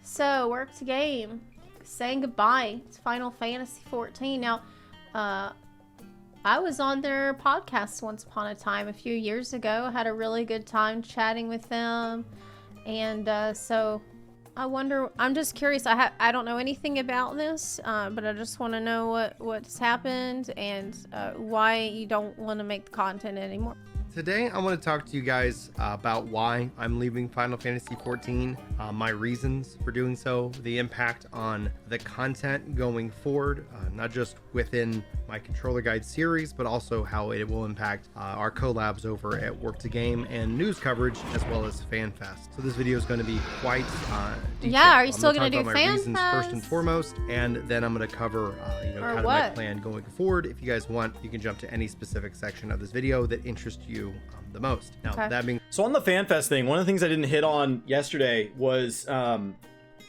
So, work to game. Saying goodbye to Final Fantasy XIV. Now, I was on their podcast once upon a time a few years ago. I had a really good time chatting with them. And so, I wonder, I'm just curious. I don't know anything about this, but I just want to know what's happened and why you don't want to make the content anymore. Today, I want to talk to you guys about why I'm leaving Final Fantasy XIV, my reasons for doing so, the impact on the content going forward, not just within my controller guide series, but also how it will impact our collabs over at Work to Game and news coverage, as well as FanFest. So this video is going to be quite detailed. Yeah, are you still going to do my reasons first and foremost, and then I'm going to cover kind of my plan going forward. If you guys want, you can jump to any specific section of this video that interests you the most. Now, that being so, on the FanFest thing, one of the things I didn't hit on yesterday was I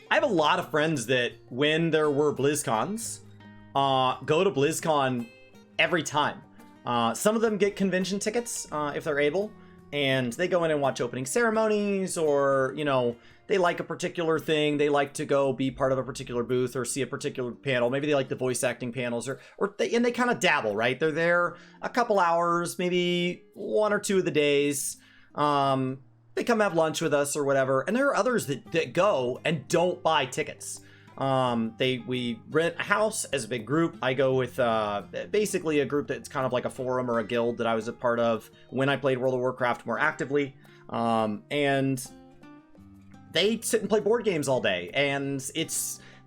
have a lot of friends that when there were BlizzCons, go to BlizzCon every time. Some of them get convention tickets if they're able, and they go in and watch opening ceremonies, or they like a particular thing. They like to go be part of a particular booth or see a particular panel. Maybe they like the voice acting panels, and they kind of dabble, right? They're there a couple hours, maybe one or two of the days. They come have lunch with us or whatever. And there are others that go and don't buy tickets. We rent a house as a big group. I go with basically a group that's kind of like a forum or a guild that I was a part of when I played World of Warcraft more actively. And they sit and play board games all day, and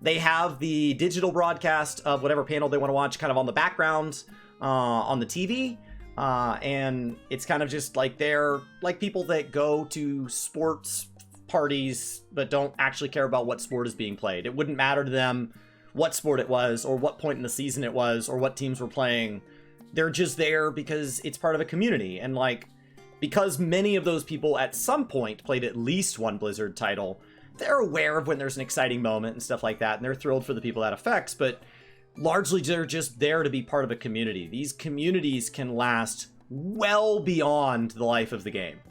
they have the digital broadcast of whatever panel they want to watch kind of on the background on the TV, and it's kind of just like they're like people that go to sports parties but don't actually care about what sport is being played. It wouldn't matter to them what sport it was or what point in the season it was or what teams were playing. They're just there because it's part of a community, and because many of those people at some point played at least one Blizzard title, they're aware of when there's an exciting moment and stuff like that, and they're thrilled for the people that affects, but largely they're just there to be part of a community. These communities can last well beyond the life of the game.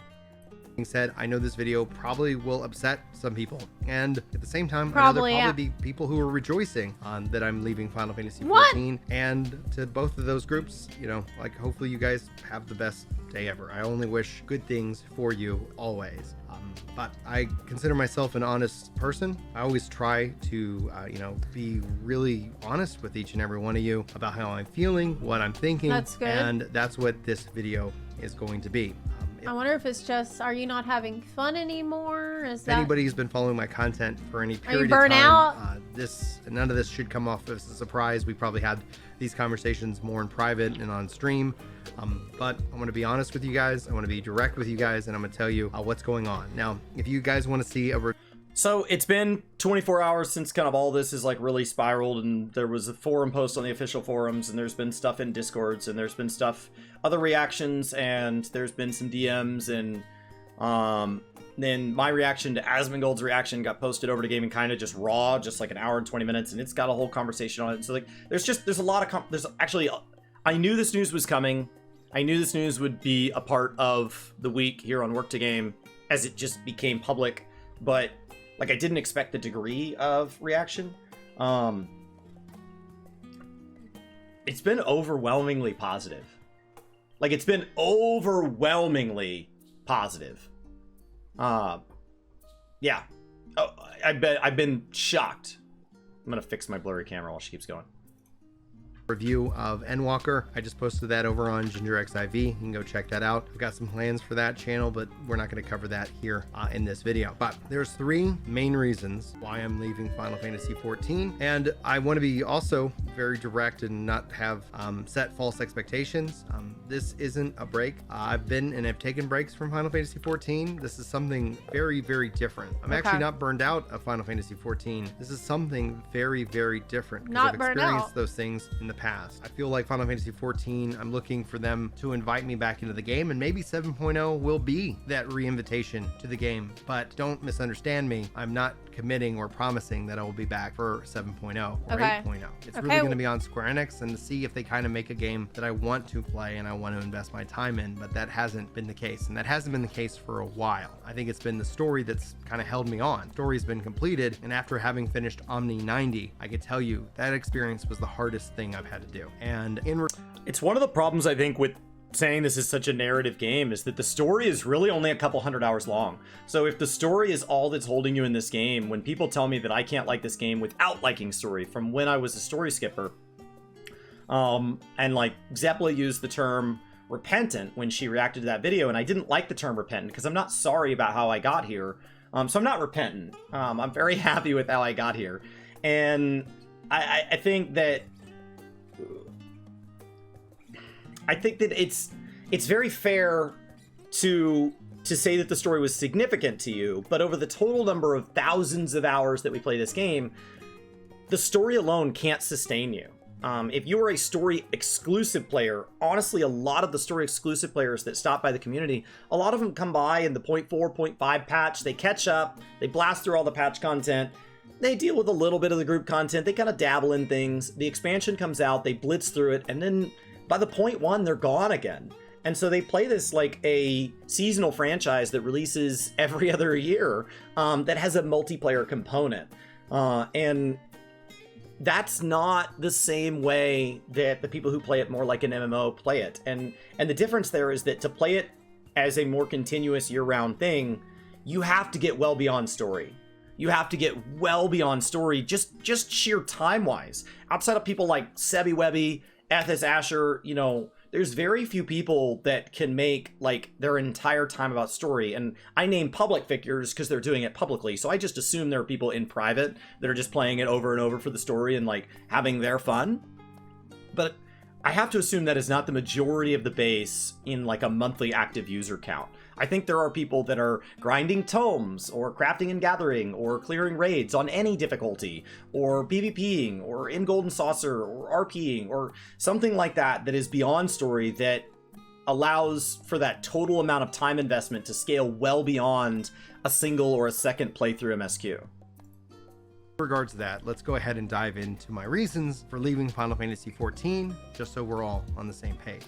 Being said, I know this video probably will upset some people, and at the same time, Probably, I know there'll probably be people who are rejoicing that I'm leaving Final Fantasy XIV. And to both of those groups, hopefully you guys have the best day ever. I only wish good things for you always. But I consider myself an honest person. I always try to, be really honest with each and every one of you about how I'm feeling, what I'm thinking. That's good. And that's what this video is going to be. I wonder if it's just, are you not having fun anymore? If anybody's been following my content for any period of burnt time, out? None of this should come off as a surprise. We probably had these conversations more in private and on stream. But I want to be honest with you guys. I want to be direct with you guys, and I'm going to tell you what's going on. Now, if you guys want to see So it's been 24 hours since kind of all this is really spiraled, and there was a forum post on the official forums, and there's been stuff in Discords, and there's been other reactions, and there's been some DMs, and then my reaction to Asmongold's reaction got posted over to Gaming Kinda just raw, just like an hour and 20 minutes, and it's got a whole conversation on it. So there's a lot of I knew this news was coming. I knew this news would be a part of the week here on Work to Game as it just became public, but I didn't expect the degree of reaction. It's been overwhelmingly positive. It's been overwhelmingly positive. Yeah. Oh, I've been shocked. I'm gonna fix my blurry camera while she keeps going. Review of Endwalker. I just posted that over on gingerprime. You can go check that out. I've got some plans for that channel, but we're not going to cover that here in this video. But there's three main reasons why I'm leaving Final Fantasy XIV, and I want to be also very direct and not have set false expectations. This isn't a break. I've been and I've taken breaks from Final Fantasy XIV. This is something very, very different. I'm actually not burned out of Final Fantasy XIV. This is something very, very different. Not I've burned experienced out. those things in the past. I feel like Final Fantasy XIV, I'm looking for them to invite me back into the game, and maybe 7.0 will be that re-invitation to the game, but don't misunderstand me. I'm not committing or promising that I will be back for 7.0 or Okay. 8.0. It's Okay. really going to be on Square Enix, and to see if they kind of make a game that I want to play and I want to invest my time in, but that hasn't been the case, and that hasn't been the case for a while. I think it's been the story that's kind of held me on. Story's been completed, and after having finished Omni 90, I could tell you that experience was the hardest thing I've had to do. And It's one of the problems, I think, with saying this is such a narrative game is that the story is really only a couple 100 hours long. So if the story is all that's holding you in this game, when people tell me that I can't like this game without liking story from when I was a story skipper, and like Zeplive used the term repentant when she reacted to that video, and I didn't like the term repentant because I'm not sorry about how I got here. So I'm not repentant. I'm very happy with how I got here. And I think that it's very fair to say that the story was significant to you, but over the total number of thousands of hours that we play this game, the story alone can't sustain you. If you are a story exclusive player, honestly, a lot of the story exclusive players that stop by the community, a lot of them come by in the 0.4, 0.5 patch, they catch up, they blast through all the patch content, they deal with a little bit of the group content, they kind of dabble in things, the expansion comes out, they blitz through it, and then by the 0.1, they're gone again. And so they play this like a seasonal franchise that releases every other year, that has a multiplayer component. And that's not the same way that the people who play it more like an MMO play it. And the difference there is that to play it as a more continuous year-round thing, you have to get well beyond story. You have to get well beyond story, just sheer time-wise. Outside of people like Sebi Webby, Ethis Asher, you know, there's very few people that can make like their entire time about story. And I name public figures because they're doing it publicly. So I just assume there are people in private that are just playing it over and over for the story and like having their fun. But I have to assume that is not the majority of the base in like a monthly active user count. I think there are people that are grinding tomes or crafting and gathering or clearing raids on any difficulty or PvPing or in Golden Saucer or RPing or something like that is beyond story that allows for that total amount of time investment to scale well beyond a single or a second playthrough MSQ. in regards to that, let's go ahead and dive into my reasons for leaving Final Fantasy XIV, just so we're all on the same page.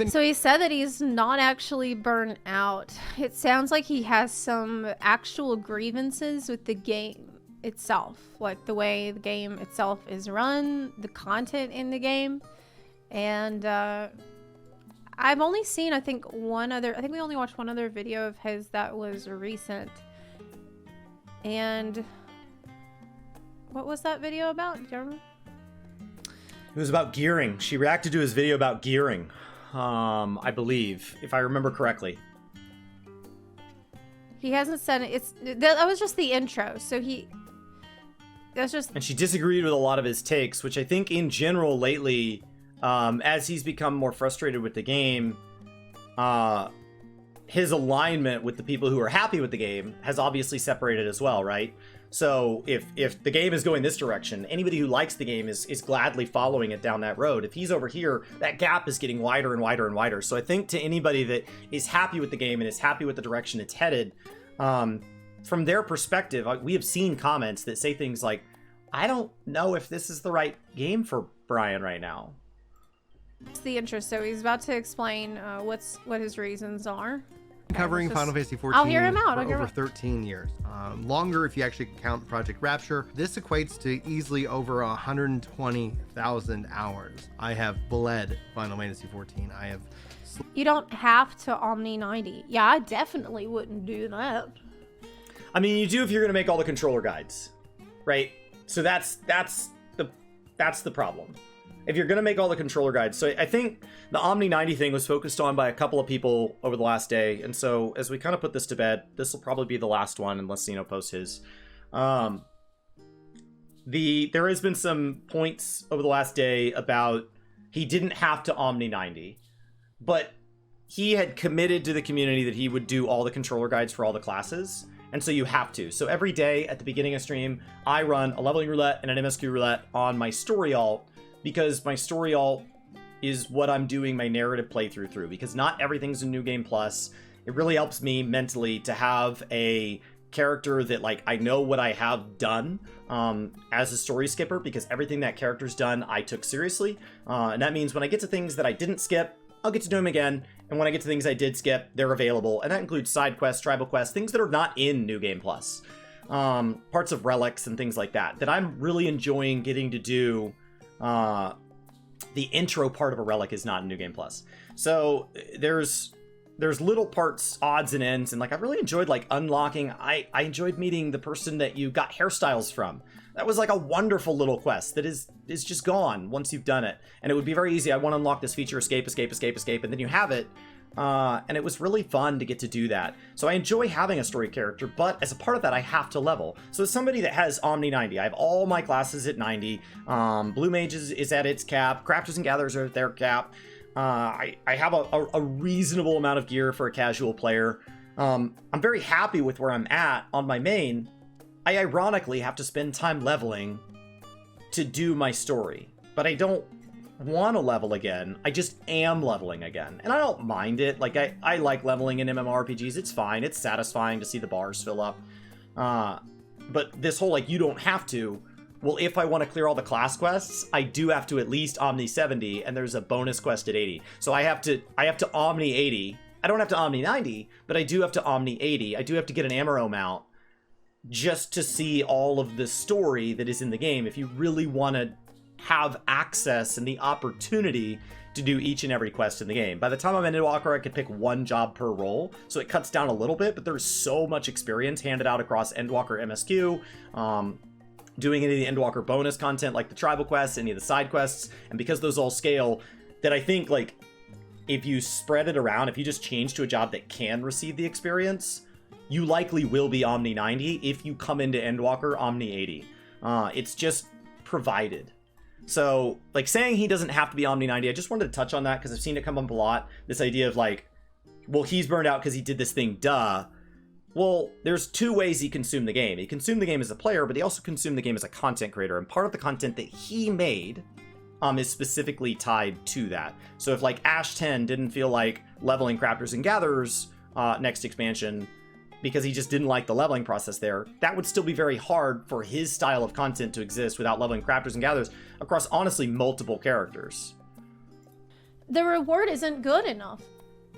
So he said that he's not actually burnt out. It sounds like he has some actual grievances with the game itself, like the way the game itself is run, the content in the game. And I've only seen, I think we only watched one other video of his that was recent. And what was that video about? Do you remember? It was about gearing. She reacted to his video about gearing. I believe, if I remember correctly. He hasn't said it. That was just the intro. So and she disagreed with a lot of his takes, which I think in general lately, as he's become more frustrated with the game, his alignment with the people who are happy with the game has obviously separated as well, right? So if the game is going this direction, anybody who likes the game is gladly following it down that road. If he's over here, that gap is getting wider and wider and wider. So I think to anybody that is happy with the game and is happy with the direction it's headed, from their perspective, we have seen comments that say things like, I don't know if this is the right game for Brian right now. It's the intro, so he's about to explain what his reasons are. Covering Final Fantasy XIV I'll hear him out. for over 13 years. Longer if you actually count Project Rapture. This equates to easily over 120,000 hours. I have bled Final Fantasy XIV. I have... You don't have to Omni 90. Yeah, I definitely wouldn't do that. I mean, you do if you're going to make all the controller guides, right? So that's the problem. If you're going to make all the controller guides. So I think the Omni 90 thing was focused on by a couple of people over the last day. And so as we kind of put this to bed, this will probably be the last one unless Sino posts his. There has been some points over the last day about he didn't have to Omni 90, but he had committed to the community that he would do all the controller guides for all the classes. And so you have to. So every day at the beginning of stream, I run a leveling roulette and an MSQ roulette on my story alt, because my story alt is what I'm doing my narrative playthrough through, because not everything's a New Game Plus. It really helps me mentally to have a character that like I know what I have done as a story skipper, because everything that character's done I took seriously, and that means when I get to things that I didn't skip, I'll get to do them again, and when I get to things I did skip, they're available, and that includes side quests, tribal quests, things that are not in New Game Plus, parts of relics and things like that I'm really enjoying getting to do. The intro part of a relic is not in New Game Plus, so there's little parts, odds and ends, and like I really enjoyed like unlocking. I enjoyed meeting the person that you got hairstyles from. That was like a wonderful little quest that is just gone once you've done it. And it would be very easy. I want to unlock this feature, escape, and then you have it. And it was really fun to get to do that. So I enjoy having a story character, but as a part of that, I have to level. So as somebody that has Omni 90, I have all my classes at 90. Blue Mage is at its cap. Crafters and Gatherers are at their cap. I have a reasonable amount of gear for a casual player. I'm very happy with where I'm at on my main. I ironically have to spend time leveling to do my story, but I don't want to level again. I just am leveling again, and I don't mind it. Like I like leveling in MMORPGs. It's fine. It's satisfying to see the bars fill up. But this whole like you don't have to. Well, if I want to clear all the class quests, I do have to at least Omni 70, and there's a bonus quest at 80. So I have to Omni 80. I don't have to Omni 90, but I do have to Omni 80. I do have to get an Amaro mount just to see all of the story that is in the game. If you really want to have access and the opportunity to do each and every quest in the game. By the time I'm in Endwalker, I could pick one job per role, so it cuts down a little bit, but there's so much experience handed out across Endwalker MSQ, doing any of the Endwalker bonus content like the tribal quests, any of the side quests, and because those all scale, that I think like if you spread it around, if you just change to a job that can receive the experience, you likely will be Omni 90 if you come into Endwalker Omni 80. It's just provided. So, like, saying he doesn't have to be Omni 90, I just wanted to touch on that because I've seen it come up a lot. This idea of, like, well, he's burned out because he did this thing, duh. Well, there's two ways he consumed the game. He consumed the game as a player, but he also consumed the game as a content creator. And part of the content that he made is specifically tied to that. So if, like, Ash 10 didn't feel like leveling Crafters and Gatherers next expansion, because he just didn't like the leveling process there, that would still be very hard for his style of content to exist without leveling Crafters and Gatherers across, honestly, multiple characters. The reward isn't good enough.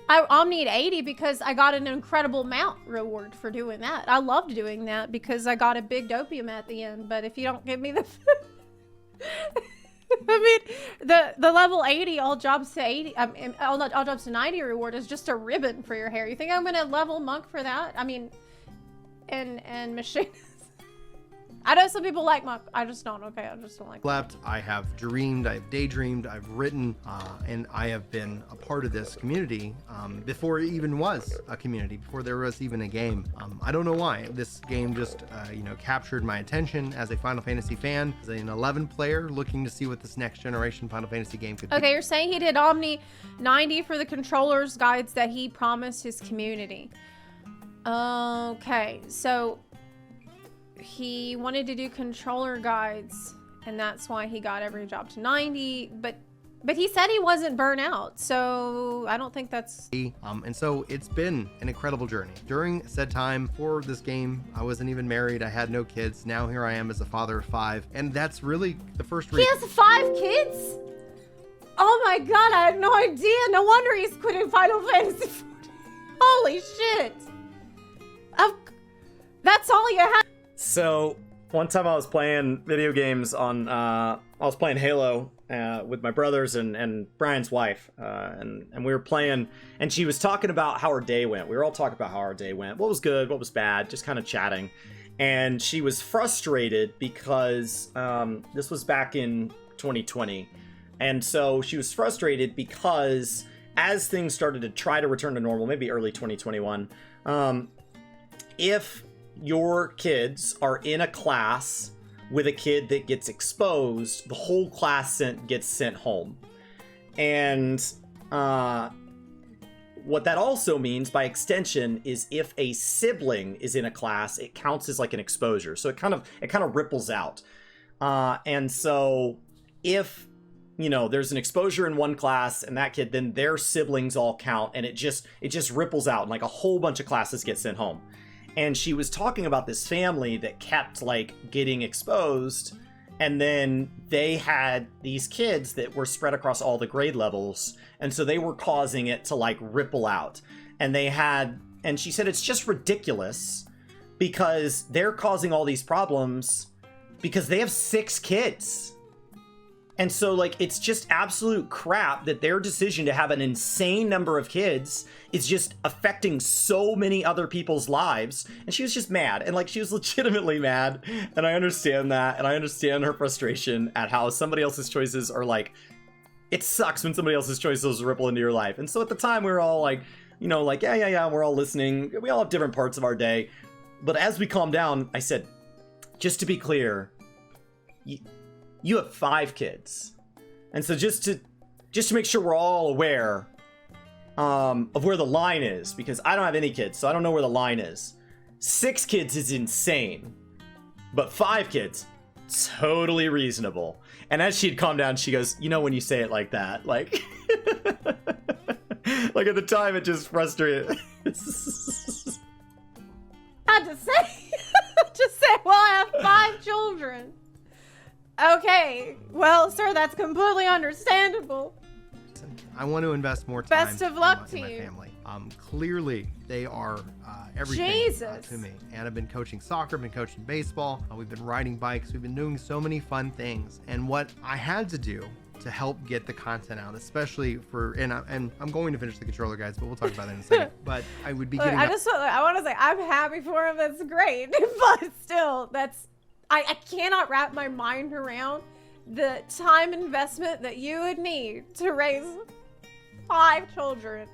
I Omni'd 80 because I got an incredible mount reward for doing that. I loved doing that because I got a big dopium at the end, but if you don't give me the... I mean, the level 80, all jobs to 80, all jobs to 90 reward is just a ribbon for your hair. You think I'm gonna level monk for that? I mean, and machine. I know some people like monk. I just don't. Okay, I just don't like. Left. I have dreamed. I've daydreamed. I've written, and I have been a part of this community before it even was a community. Before there was even a game. I don't know why this game just captured my attention as a Final Fantasy fan, as an 11 player looking to see what this next generation Final Fantasy game could be. Okay, you're saying he did Omni 90 for the controller's guides that he promised his community. Okay, so he wanted to do controller guides, and that's why he got every job to 90, but he said he wasn't burnt out, so I don't think that's... And so it's been an incredible journey. During said time for this game, I wasn't even married, I had no kids. Now here I am as a father of 5, and that's really the first reason. He has 5 kids? Oh my god, I had no idea. No wonder he's quitting Final Fantasy 14. Holy shit. That's all you had? So, one time I was playing video games on, I was playing Halo with my brothers and Brian's wife, and we were playing, and she was talking about how her day went. We were all talking about how our day went, what was good, what was bad, just kind of chatting. And she was frustrated because this was back in 2020. And so she was frustrated because as things started to try to return to normal, maybe early 2021, if your kids are in a class with a kid that gets exposed, the whole class gets sent home. And what that also means by extension is if a sibling is in a class, it counts as like an exposure. So it kind of ripples out. And so if there's an exposure in one class and that kid, then their siblings all count, and it just ripples out and like a whole bunch of classes get sent home. and she was talking about this family that kept like getting exposed, and then they had these kids that were spread across all the grade levels, and so they were causing it to like ripple out. And she said it's just ridiculous because they're causing all these problems because they have 6 kids. And so, like, it's just absolute crap that their decision to have an insane number of kids is just affecting so many other people's lives. And she was just mad. And, like, she was legitimately mad. And I understand that. And I understand her frustration at how somebody else's choices are, like, it sucks when somebody else's choices ripple into your life. And so at the time, we were all like, you know, like, yeah, we're all listening. We all have different parts of our day. But as we calmed down, I said, just to be clear, you have 5 kids. And so just to make sure we're all aware of where the line is, because I don't have any kids, so I don't know where the line is. 6 kids is insane, but 5 kids, totally reasonable. And as she'd calmed down, she goes, you know, when you say it like that, like, like at the time it just frustrated. I just say, well, I have 5 children. Okay, well, sir, that's completely understandable. I want to invest more time. Best of luck to in my you. family. Clearly, they are everything to me. And I've been coaching soccer, been coaching baseball. We've been riding bikes. We've been doing so many fun things. And what I had to do to help get the content out, especially for, and I'm going to finish the controller, guys, but we'll talk about that in a second. But I would be getting. I want to say I'm happy for him. That's great, but still, I cannot wrap my mind around the time investment that you would need to raise 5 children.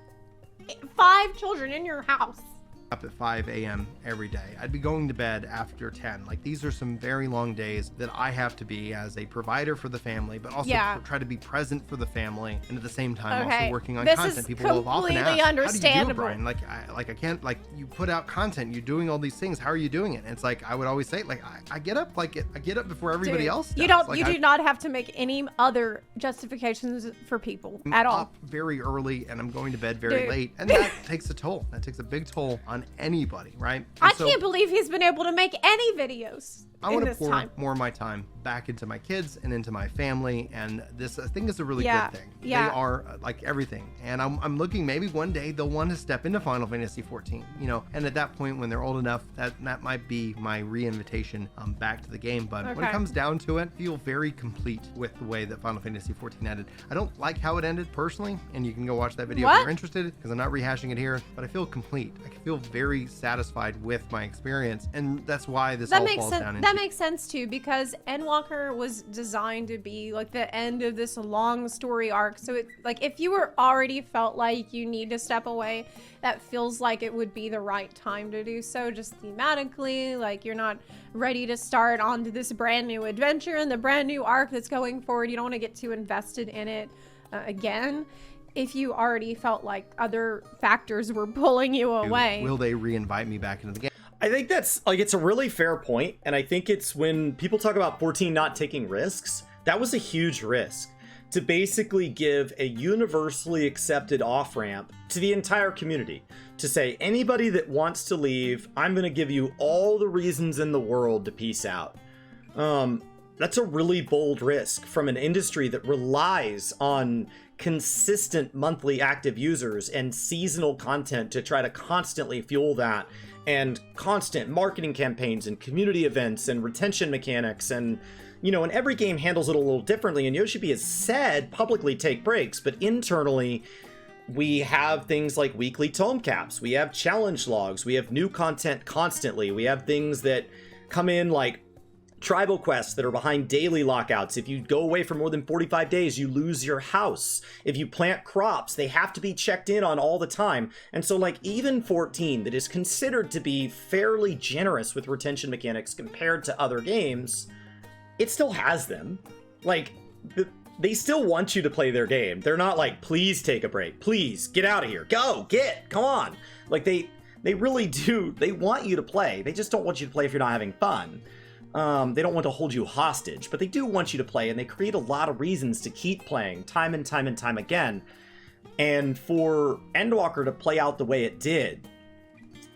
5 children in your house. Up at 5 a.m. every day. I'd be going to bed after 10. Like, these are some very long days that I have to be as a proviver for the family, but also try to be present for the family, and at the same time also working on content. People will have often asked, how do you do it, Brian? Like, I can't, like, you put out content, you're doing all these things, how are you doing it? And it's like, I would always say, like, I get up, like, I get up before everybody else does. You do not have to make any other justifications for people at all. I'm up very early and I'm going to bed very late, and that takes a toll. That takes a big toll on anybody, right? I can't believe he's been able to make any videos. I want to pour more of my time back into my kids and into my family, and this, I think, is a really good thing. They are like everything, and I'm looking, maybe one day they'll want to step into Final Fantasy 14, you know, and at that point when they're old enough, that might be my re-invitation back to the game. But when it comes down to it, I feel very complete with the way that Final Fantasy 14 ended. I don't like how it ended personally, and you can go watch that video if you're interested, because I'm not rehashing it here, but I feel complete. I feel very satisfied with my experience, and that's why this all falls down into. That makes sense too, because Endwalker was designed to be like the end of this long story arc. So it's like, if you were already felt like you need to step away, that feels like it would be the right time to do so, just thematically. Like, you're not ready to start onto this brand new adventure and the brand new arc that's going forward. You don't want to get too invested in it again. If you already felt like other factors were pulling you away. Will they re-invite me back into the game? I think that's, like, it's a really fair point, and I think it's when people talk about 14 not taking risks, that was a huge risk. To basically give a universally accepted off-ramp to the entire community. To say, anybody that wants to leave, I'm going to give you all the reasons in the world to peace out. That's a really bold risk from an industry that relies on consistent monthly active users and seasonal content to try to constantly fuel that, and constant marketing campaigns and community events and retention mechanics, and, you know, and every game handles it a little differently. And Yoshibi has said publicly take breaks, but internally we have things like weekly tome caps, we have challenge logs, we have new content constantly, we have things that come in like tribal quests that are behind daily lockouts. If you go away for more than 45 days, you lose your house. If you plant crops, they have to be checked in on all the time. And so, like, even 14, that is considered to be fairly generous with retention mechanics compared to other games, it still has them. Like, they still want you to play their game. They're not like, please take a break. Please, get out of here. Come on. Like, they really do. They want you to play. They just don't want you to play if you're not having fun. They don't want to hold you hostage, but they do want you to play, and they create a lot of reasons to keep playing time and time and time again. And for Endwalker to play out the way it did,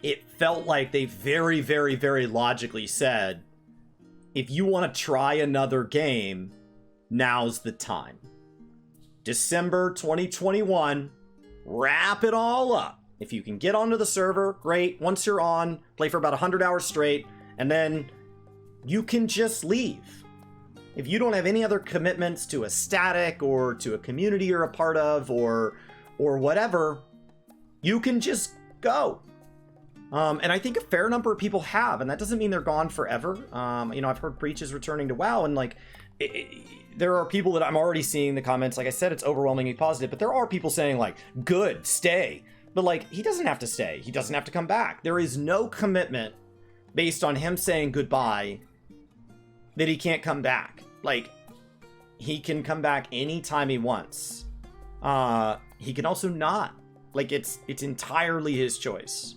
it felt like they very, very, very logically said, if you want to try another game, now's the time. December 2021, wrap it all up. If you can get onto the server, great. Once you're on, play for about 100 hours straight, and then you can just leave. If you don't have any other commitments to a static or to a community you're a part of or whatever, you can just go. And I think a fair number of people have, and that doesn't mean they're gone forever. I've heard Breach is returning to WoW, and like, there are people that I'm already seeing the comments. Like I said, it's overwhelmingly positive, but there are people saying like, good, stay. But like, he doesn't have to stay. He doesn't have to come back. There is no commitment based on him saying goodbye that he can't come back. Like, he can come back anytime he wants. He can also not. Like, it's entirely his choice.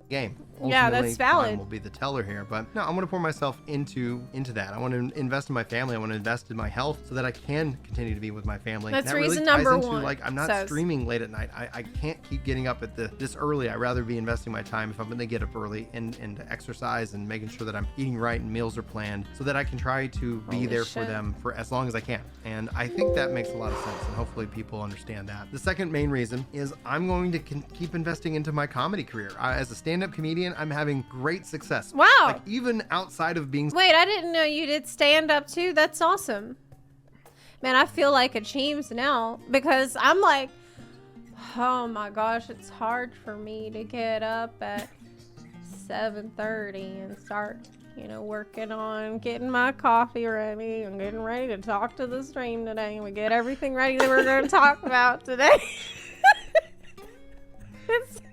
Game. Yeah, that's valid. Time will be the teller here, but no, I want to pour myself into that. I want to invest in my family. I want to invest in my health so that I can continue to be with my family. That's that reason really ties number into, one. Like, I'm not streaming late at night. I can't keep getting up at this early. I'd rather be investing my time if I'm going to get up early into exercise and making sure that I'm eating right and meals are planned so that I can try to be there for them for as long as I can. And I think that makes a lot of sense, and hopefully people understand that. The second main reason is I'm going to keep investing into my comedy career. As a stand-up comedian, I'm having great success. Wow. Like, even outside of being... Wait, I didn't know you did stand up too. That's awesome. Man, I feel like a Cheems now because I'm like, oh my gosh, it's hard for me to get up at 7:30 and start, working on getting my coffee ready and getting ready to talk to the stream today. And we get everything ready that we're going to talk about today.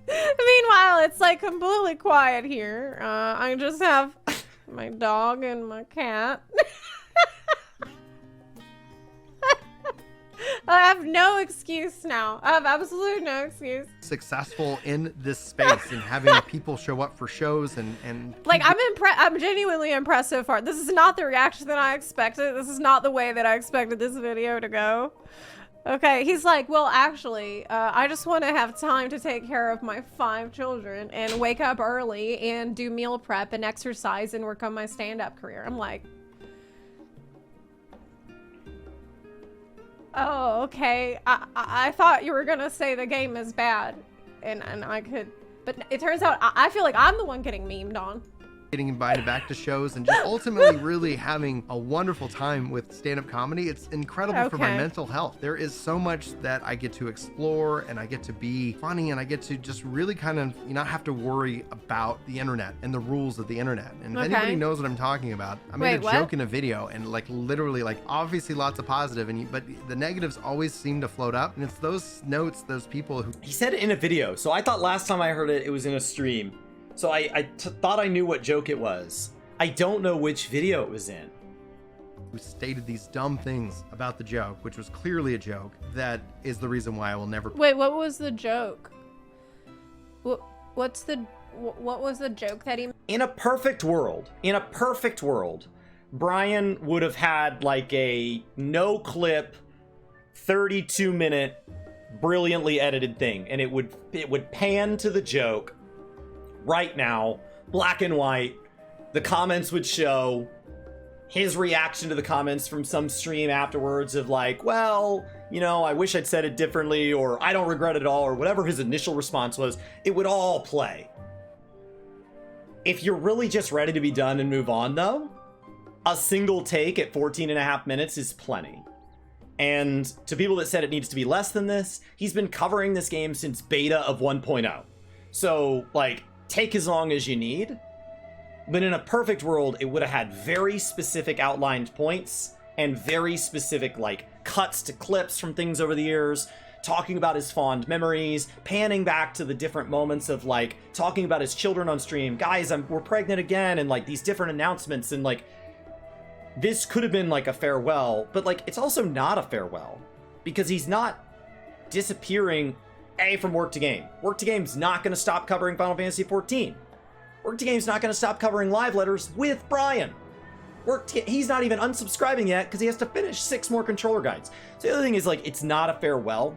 Meanwhile, it's like completely quiet here. I just have my dog and my cat. I have no excuse now. I have absolutely no excuse. Successful in this space and having people show up for shows and like, I'm genuinely impressed so far. This is not the reaction that I expected. This is not the way that I expected this video to go. Okay, he's like, well, actually, I just want to have time to take care of my 5 children and wake up early and do meal prep and exercise and work on my stand-up career. I'm like, oh, okay. I thought you were going to say the game is bad and I could, but it turns out I feel like I'm the one getting memed on. Getting invited back to shows and just ultimately really having a wonderful time with stand-up comedy. It's incredible for my mental health. There is so much that I get to explore and I get to be funny and I get to just really kind of not have to worry about the internet and the rules of the internet. And if anybody knows what I'm talking about, I made a joke in a video and like literally like obviously lots of positive but the negatives always seem to float up, and it's those notes, those people who... He said it in a video, so I thought last time I heard it, it was in a stream. So I thought I knew what joke it was. I don't know which video it was in. Who stated these dumb things about the joke, which was clearly a joke, that is the reason why I will never... Wait, what was the joke? What was the joke that he... In a perfect world, Brian would have had like a no-clip, 32-minute, brilliantly edited thing, and it would pan to the joke right now, black and white. The comments would show his reaction to the comments from some stream afterwards of like, well, I wish I'd said it differently, or I don't regret it at all, or whatever his initial response was. It would all play. If you're really just ready to be done and move on, though, a single take at 14.5 minutes is plenty. And to people that said it needs to be less than this, he's been covering this game since beta of 1.0. So, like, take as long as you need. But in a perfect world, it would have had very specific outlined points and very specific, like, cuts to clips from things over the years, talking about his fond memories, panning back to the different moments of, like, talking about his children on stream. Guys, we're pregnant again, and, like, these different announcements, and, like, this could have been, like, a farewell, but, like, it's also not a farewell, because he's not disappearing from Work to Game. Work to Game's not going to stop covering Final Fantasy XIV. Work to Game's not going to stop covering live letters with Brian. He's not even unsubscribing yet because he has to finish 6 more controller guides. So the other thing is, like, it's not a farewell.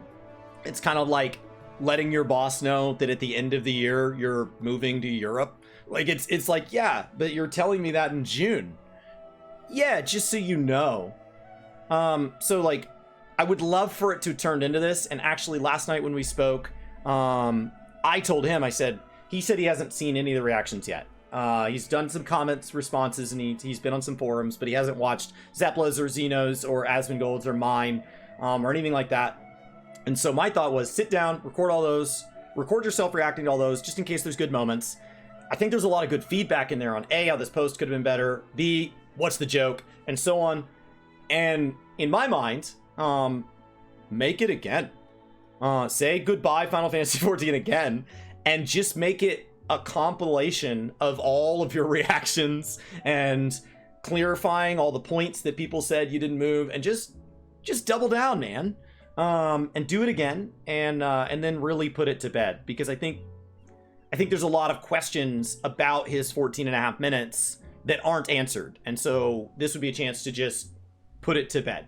It's kind of like letting your boss know that at the end of the year you're moving to Europe. Like it's like, yeah, but you're telling me that in June. Yeah, just so you know. So like, I would love for it to turn into this. And actually last night when we spoke, I told him, he said he hasn't seen any of the reactions yet. He's done some comments, responses, and he's been on some forums, but he hasn't watched Zepla's or Xeno's or Asmongold's or mine, or anything like that. And so my thought was sit down, record all those, record yourself reacting to all those, just in case there's good moments. I think there's a lot of good feedback in there on A, how this post could have been better, B, what's the joke, and so on. And in my mind, make it again. Say goodbye Final Fantasy XIV again, and just make it a compilation of all of your reactions and clarifying all the points that people said you didn't move, and just double down, man. And do it again, and then really put it to bed, because I think there's a lot of questions about his 14.5 minutes that aren't answered, and so this would be a chance to just put it to bed.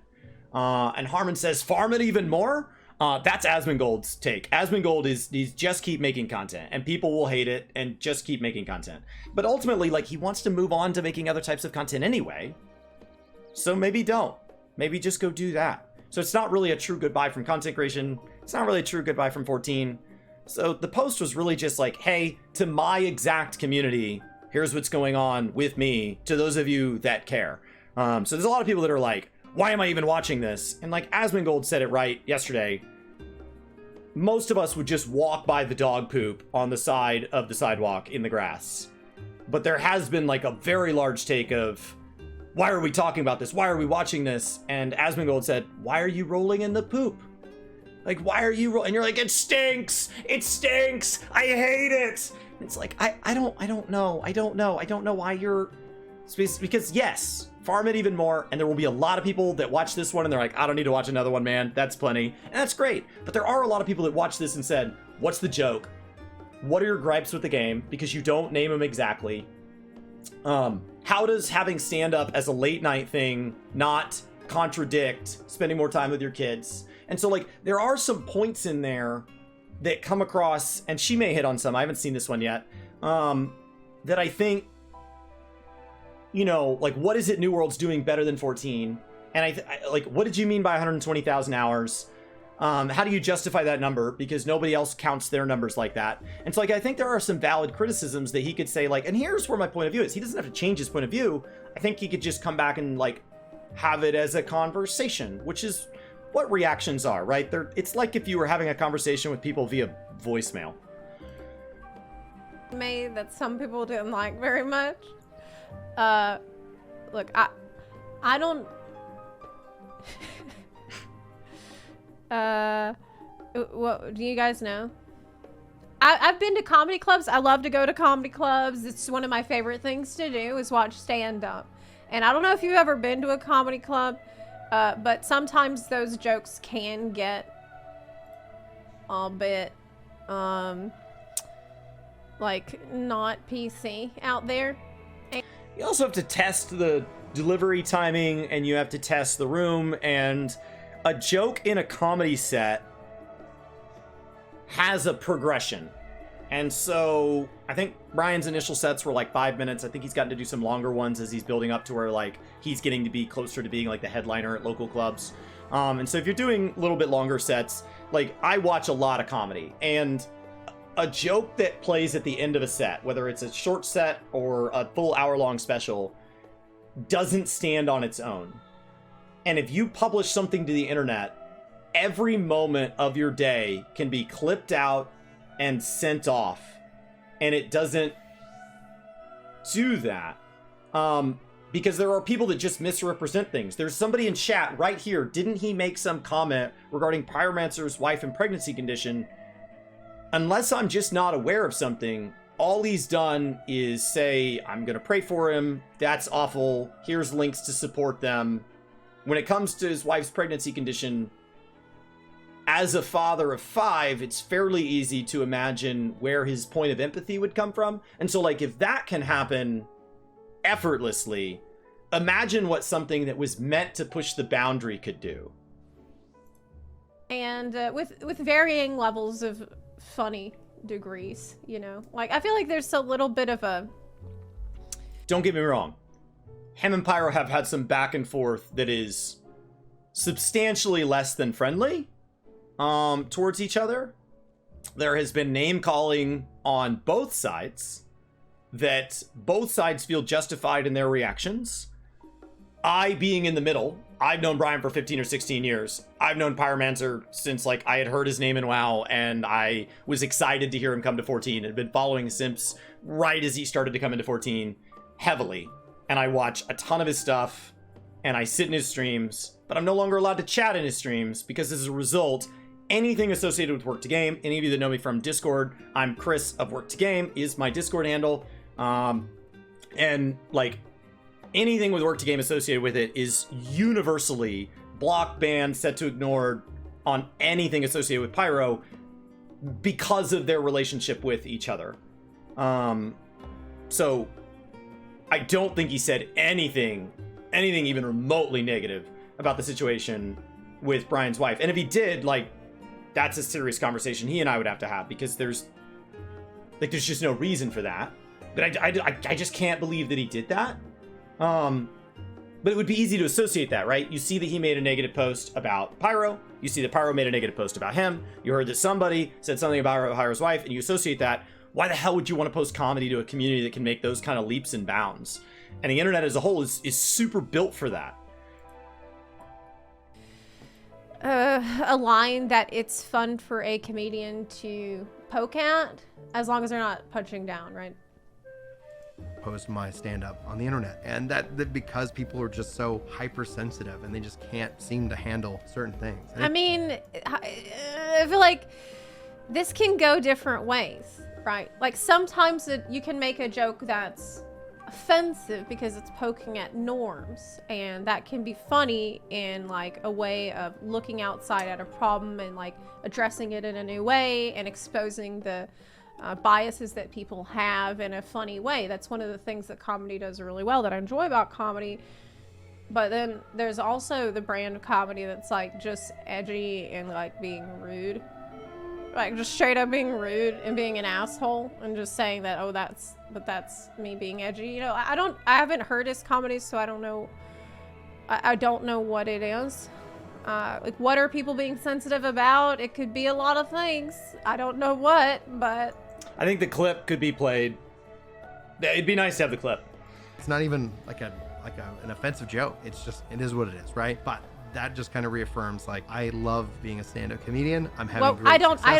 And Harmon says, farm it even more. That's Asmongold's take. Asmongold is just keep making content, and people will hate it, and just keep making content. But ultimately, like, he wants to move on to making other types of content anyway. So maybe don't. Maybe just go do that. So it's not really a true goodbye from content creation. It's not really a true goodbye from 14. So the post was really just like, hey, to my exact community, here's what's going on with me, to those of you that care. So there's a lot of people that are like, why am I even watching this? And like Asmongold said it right yesterday, most of us would just walk by the dog poop on the side of the sidewalk in the grass. But there has been like a very large take of, why are we talking about this? Why are we watching this? And Asmongold said, why are you rolling in the poop? Like, why are you and you're like, it stinks. It stinks. I hate it. It's like, I don't know why you're, because yes, farm it even more, and there will be a lot of people that watch this one and they're like, I don't need to watch another one, man. That's plenty. And that's great. But there are a lot of people that watch this and said, what's the joke? What are your gripes with the game? Because you don't name them exactly. How does having stand-up as a late-night thing not contradict spending more time with your kids? And so, like, there are some points in there that come across, and she may hit on some, I haven't seen this one yet, that I think, you know, like, what is it New World's doing better than 14? And I like, what did you mean by 120,000 hours? How do you justify that number? Because nobody else counts their numbers like that. And so, like, I think there are some valid criticisms that he could say, like, and here's where my point of view is. He doesn't have to change his point of view. I think he could just come back and, like, have it as a conversation, which is what reactions are, right? It's like if you were having a conversation with people via voicemail. Made that some people didn't like very much. Look, I don't. What do you guys know? I've been to comedy clubs. I love to go to comedy clubs. It's one of my favorite things to do is watch stand-up. And I don't know if you've ever been to a comedy club, but sometimes those jokes can get a bit, like, not PC out there. You also have to test the delivery timing, and you have to test the room, and a joke in a comedy set has a progression. And so I think Brian's initial sets were like 5 minutes. I think he's gotten to do some longer ones as he's building up to where, like, he's getting to be closer to being like the headliner at local clubs. And so if you're doing a little bit longer sets, like, I watch a lot of comedy, and a joke that plays at the end of a set, whether it's a short set or a full hour-long special, doesn't stand on its own. And if you publish something to the internet, every moment of your day can be clipped out and sent off, and it doesn't do that. Because there are people that just misrepresent things. There's somebody in chat right here. Didn't he make some comment regarding Pyromancer's wife and pregnancy condition? Unless I'm just not aware of something, all he's done is say, I'm going to pray for him. That's awful. Here's links to support them. When it comes to his wife's pregnancy condition, as a father of 5, it's fairly easy to imagine where his point of empathy would come from. And so, like, if that can happen effortlessly, imagine what something that was meant to push the boundary could do. And with varying levels of funny degrees, you know? Like, I feel like there's a little bit of a... Don't get me wrong. Him and Pyro have had some back and forth that is substantially less than friendly towards each other. There has been name calling on both sides that both sides feel justified in their reactions. I being in the middle, I've known Brian for 15 or 16 years. I've known Pyromancer since like I had heard his name in WoW and I was excited to hear him come to 14 and had been following Simps right as he started to come into 14 heavily. And I watch a ton of his stuff and I sit in his streams, but I'm no longer allowed to chat in his streams because as a result, anything associated with Work to Game, any of you that know me from Discord, I'm Chris of Work to Game is my Discord handle. And like anything with Work to Game associated with it is universally blocked, banned, set to ignored on anything associated with Pyro because of their relationship with each other. So I don't think he said anything even remotely negative about the situation with Brian's wife. And if he did, like, that's a serious conversation he and I would have to have because there's just no reason for that. But I just can't believe that he did that. But it would be easy to associate that, right? You see that he made a negative post about Pyro. You see that Pyro made a negative post about him. You heard that somebody said something about Pyro's wife, and you associate that. Why the hell would you want to post comedy to a community that can make those kind of leaps and bounds? And the internet as a whole is super built for that. A line that it's fun for a comedian to poke at, as long as they're not punching down, right? Post my stand-up on the internet, and that because people are just so hypersensitive and they just can't seem to handle certain things. I mean, I feel like this can go different ways, right? Like sometimes you can make a joke that's offensive because it's poking at norms, and that can be funny in like a way of looking outside at a problem and like addressing it in a new way and exposing the biases that people have in a funny way. That's one of the things that comedy does really well that I enjoy about comedy. But then there's also the brand of comedy that's like just edgy and like being rude, like just straight up being rude and being an asshole and just saying that, oh, that's me being edgy. You know, I haven't heard his comedy, so I don't know. I don't know what it is. Like, what are people being sensitive about? It could be a lot of things. I don't know what, but I think the clip could be played. It'd be nice to have the clip. It's not even like an offensive joke. It's just, it is what it is, right? But that just kind of reaffirms, like, I love being a stand-up comedian. I'm having great success. I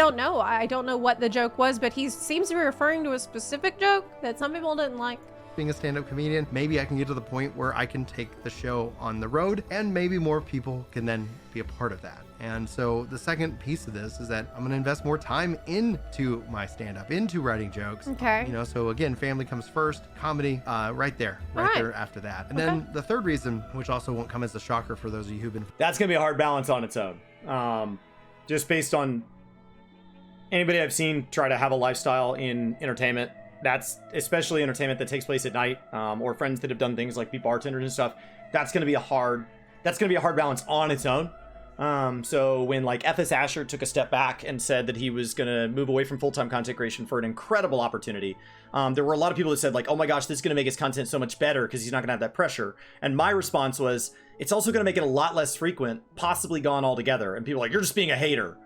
don't know what the joke was, but he seems to be referring to a specific joke that some people didn't like. Being a stand-up comedian, maybe I can get to the point where I can take the show on the road, and maybe more people can then be a part of that. And so the second piece of this is that I'm going to invest more time into my stand-up, into writing jokes. Okay. You know, so again, family comes first, comedy right there after that. And then the third reason, which also won't come as a shocker for those of you who've been... That's going to be a hard balance on its own. Just based on anybody I've seen try to have a lifestyle in entertainment, that's especially entertainment that takes place at night, or friends that have done things like be bartenders and stuff. That's going to be a hard balance on its own. So when like FS Asher took a step back and said that he was going to move away from full-time content creation for an incredible opportunity, there were a lot of people that said like, oh my gosh, this is going to make his content so much better because he's not going to have that pressure. And my response was, it's also going to make it a lot less frequent, possibly gone altogether. And people are like, you're just being a hater.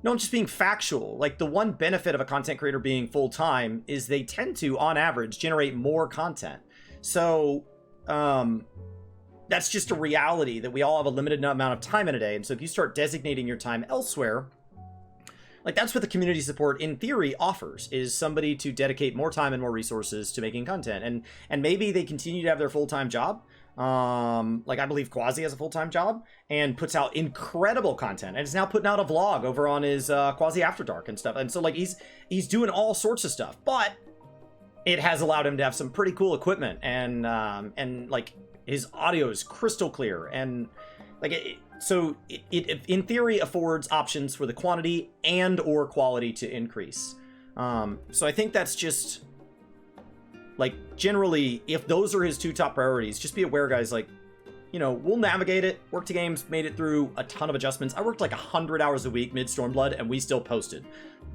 No, I'm just being factual. Like, the one benefit of a content creator being full-time is they tend to, on average, generate more content. So, that's just a reality that we all have a limited amount of time in a day. And so if you start designating your time elsewhere, like, that's what the community support, in theory, offers, is somebody to dedicate more time and more resources to making content. And maybe they continue to have their full-time job. Like, I believe Quasi has a full-time job and puts out incredible content, and is now putting out a vlog over on his Quasi After Dark and stuff. And so like he's doing all sorts of stuff, but it has allowed him to have some pretty cool equipment, and like his audio is crystal clear, and like it in theory affords options for the quantity and or quality to increase. So I think that's just, like, generally, if those are his two top priorities, just be aware, guys, like, you know, we'll navigate it. Work to Games made it through a ton of adjustments. I worked like 100 hours a week mid Stormblood, and we still posted.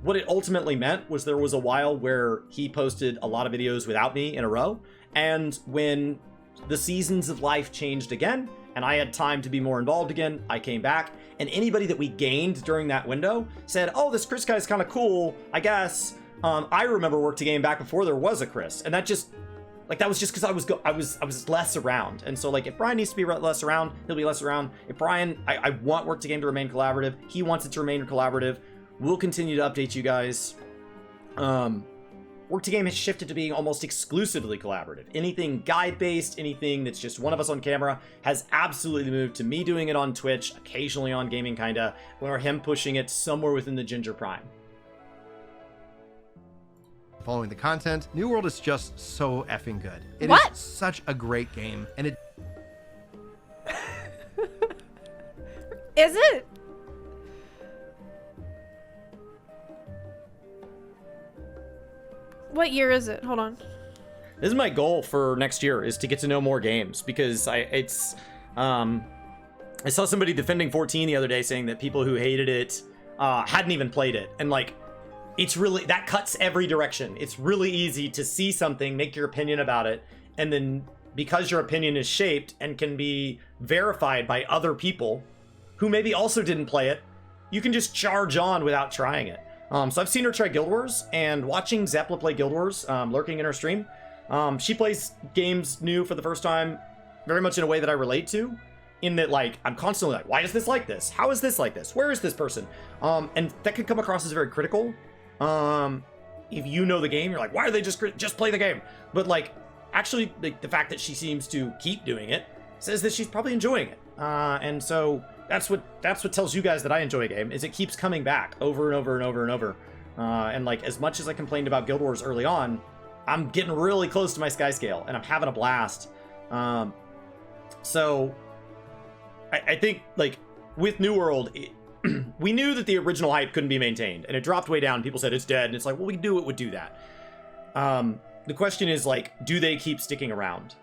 What it ultimately meant was there was a while where he posted a lot of videos without me in a row, and when the seasons of life changed again, and I had time to be more involved again, I came back, and anybody that we gained during that window said, oh, this Chris guy's kind of cool, I guess. I remember Work to Game back before there was a Chris, and that just, like, that was just because I was less around. And so, like, if Brian needs to be less around, he'll be less around. If Brian, I want Work to Game to remain collaborative, he wants it to remain collaborative, we'll continue to update you guys. Work to Game has shifted to being almost exclusively collaborative. Anything guide-based, anything that's just one of us on camera, has absolutely moved to me doing it on Twitch, occasionally on Gaming Kinda, or him pushing it somewhere within the Ginger Prime. Following the content, New World is just so effing good. It What? is such a great game, and it Is it? What year is it? Hold on. This is my goal for next year, is to get to know more games, because I saw somebody defending 14 the other day saying that people who hated it hadn't even played it, and like, it's really, that cuts every direction. It's really easy to see something, make your opinion about it, and then because your opinion is shaped and can be verified by other people who maybe also didn't play it, you can just charge on without trying it. So I've seen her try Guild Wars, and watching Zeplive play Guild Wars, lurking in her stream, she plays games new for the first time very much in a way that I relate to, in that, like, I'm constantly like, why is this like this? How is this like this? Where is this person? And that could come across as very critical. If you know the game, you're like, why are they just play the game? But, like, actually, like, the fact that she seems to keep doing it says that she's probably enjoying it. And so that's what tells you guys that I enjoy a game, is it keeps coming back over and over and over and over. And, like, as much as I complained about Guild Wars early on, I'm getting really close to my sky scale, and I'm having a blast. So I think, like, with New World, we knew that the original hype couldn't be maintained, and it dropped way down. People said it's dead, and it's like, well, we knew it would do that. The question is, like, do they keep sticking around?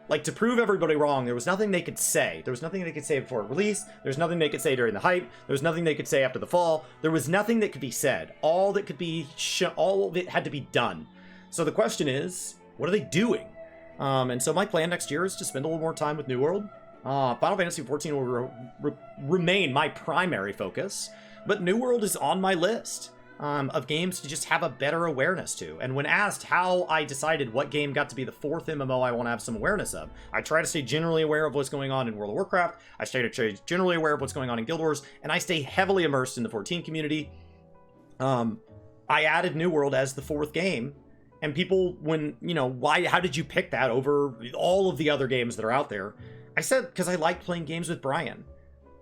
Like, to prove everybody wrong, there was nothing they could say. There was nothing they could say before release. There's nothing they could say during the hype. There was nothing they could say after the fall. There was nothing that could be said. All that could be all of it had to be done. So the question is, what are they doing? And so my plan next year is to spend a little more time with New World. Final Fantasy XIV will remain my primary focus, but New World is on my list of games to just have a better awareness to. And when asked how I decided what game got to be the fourth MMO I want to have some awareness of, I try to stay generally aware of what's going on in World of Warcraft, I stay generally aware of what's going on in Guild Wars, and I stay heavily immersed in the 14 community. I added New World as the fourth game, and people, when, you know, how did you pick that over all of the other games that are out there? I said, because I liked playing games with Brian.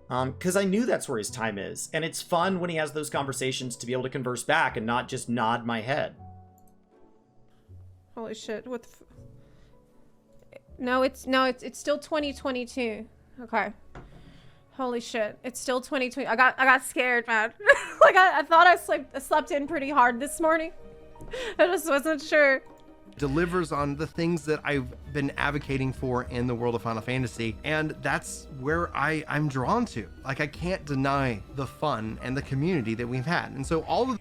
Because I knew that's where his time is. And it's fun when he has those conversations to be able to converse back and not just nod my head. Holy shit! What the? No, it's still 2022. Okay. Holy shit! It's still 2020. I got scared, man. Like I thought I slept in pretty hard this morning. I just wasn't sure. delivers on the things that I've been advocating for in the world of Final Fantasy, and that's where I'm drawn to. Like, I can't deny the fun and the community that we've had. And so all of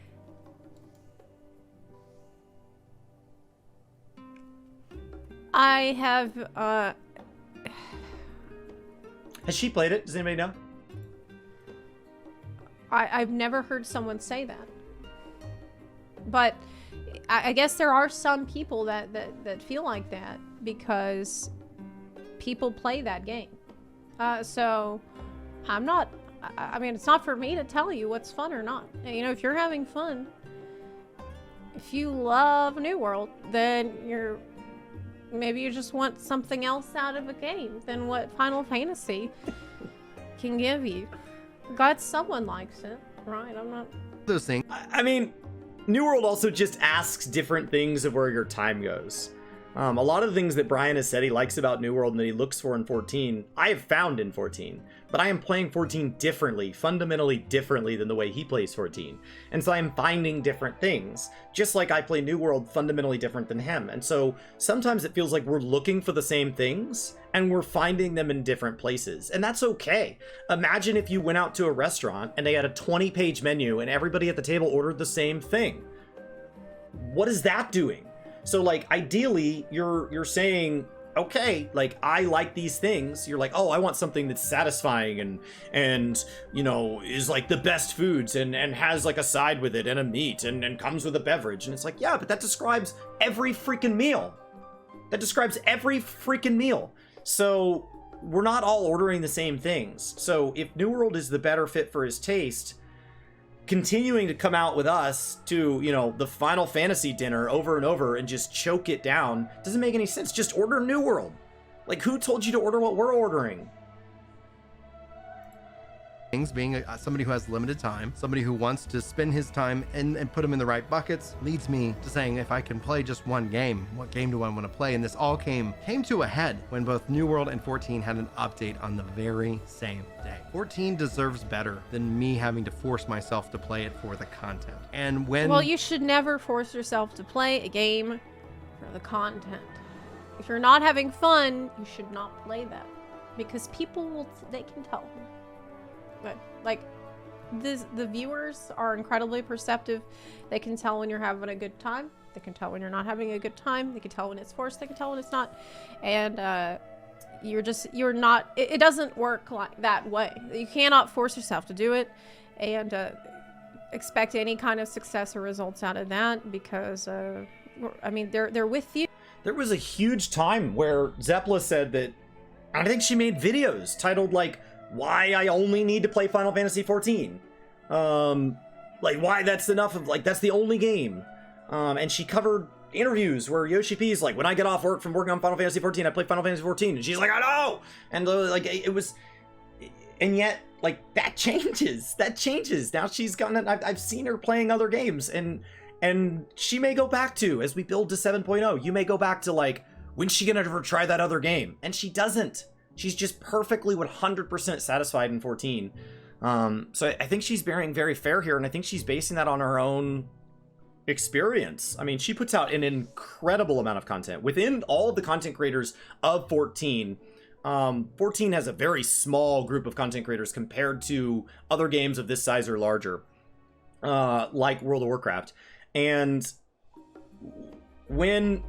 I have Has she played it? Does anybody know? I've never heard someone say that. But I guess there are some people that feel like that because people play that game. So I'm not, I mean, it's not for me to tell you what's fun or not. You know, if you're having fun, if you love New World, then maybe you just want something else out of a game than what Final Fantasy can give you. Glad someone likes it, right? I'm not... those things. I mean, New World also just asks different things of where your time goes. A lot of the things that Brian has said he likes about New World and that he looks for in 14, I have found in 14. But I am playing 14 differently, fundamentally differently than the way he plays 14. And so I am finding different things, just like I play New World fundamentally different than him. And so sometimes it feels like we're looking for the same things and we're finding them in different places. And that's okay. Imagine if you went out to a restaurant and they had a 20-page menu and everybody at the table ordered the same thing. What is that doing? So like ideally you're saying, okay, like I like these things. You're like, oh, I want something that's satisfying and you know, is like the best foods and has like a side with it and a meat and comes with a beverage. And it's like, yeah, but that describes every freaking meal. That describes every freaking meal. So we're not all ordering the same things. So if New World is the better fit for his taste, continuing to come out with us to, you know, the Final Fantasy dinner over and over and just choke it down doesn't make any sense. Just order New World. Like, who told you to order what we're ordering? Being somebody who has limited time, somebody who wants to spend his time and put them in the right buckets, leads me to saying, if I can play just one game, what game do I want to play? And this all came to a head when both New World and 14 had an update on the very same day. 14 deserves better than me having to force myself to play it for the content. And when... Well, you should never force yourself to play a game for the content. If you're not having fun, you should not play that. Because people will, they can tell. But, like, the viewers are incredibly perceptive. They can tell when you're having a good time. They can tell when you're not having a good time. They can tell when it's forced. They can tell when it's not. And you're not, it doesn't work like that way. You cannot force yourself to do it and expect any kind of success or results out of that, because, I mean, they're with you. There was a huge time where Zeplive said that, I think she made videos titled, like, why I only need to play Final Fantasy XIV. Like, why that's enough of, like, that's the only game. And she covered interviews where Yoshi P's like, when I get off work from working on Final Fantasy XIV, I play Final Fantasy XIV. And she's like, I know! And, like, it was... And yet, like, that changes. That changes. Now she's gotten... I've seen her playing other games. And she may go back to, as we build to 7.0, you may go back to, like, when's she gonna ever try that other game? And she doesn't. She's just perfectly 100% satisfied in 14. So I think she's being very fair here, and I think she's basing that on her own experience. I mean, she puts out an incredible amount of content. Within all of the content creators of 14, 14 has a very small group of content creators compared to other games of this size or larger, like World of Warcraft. And when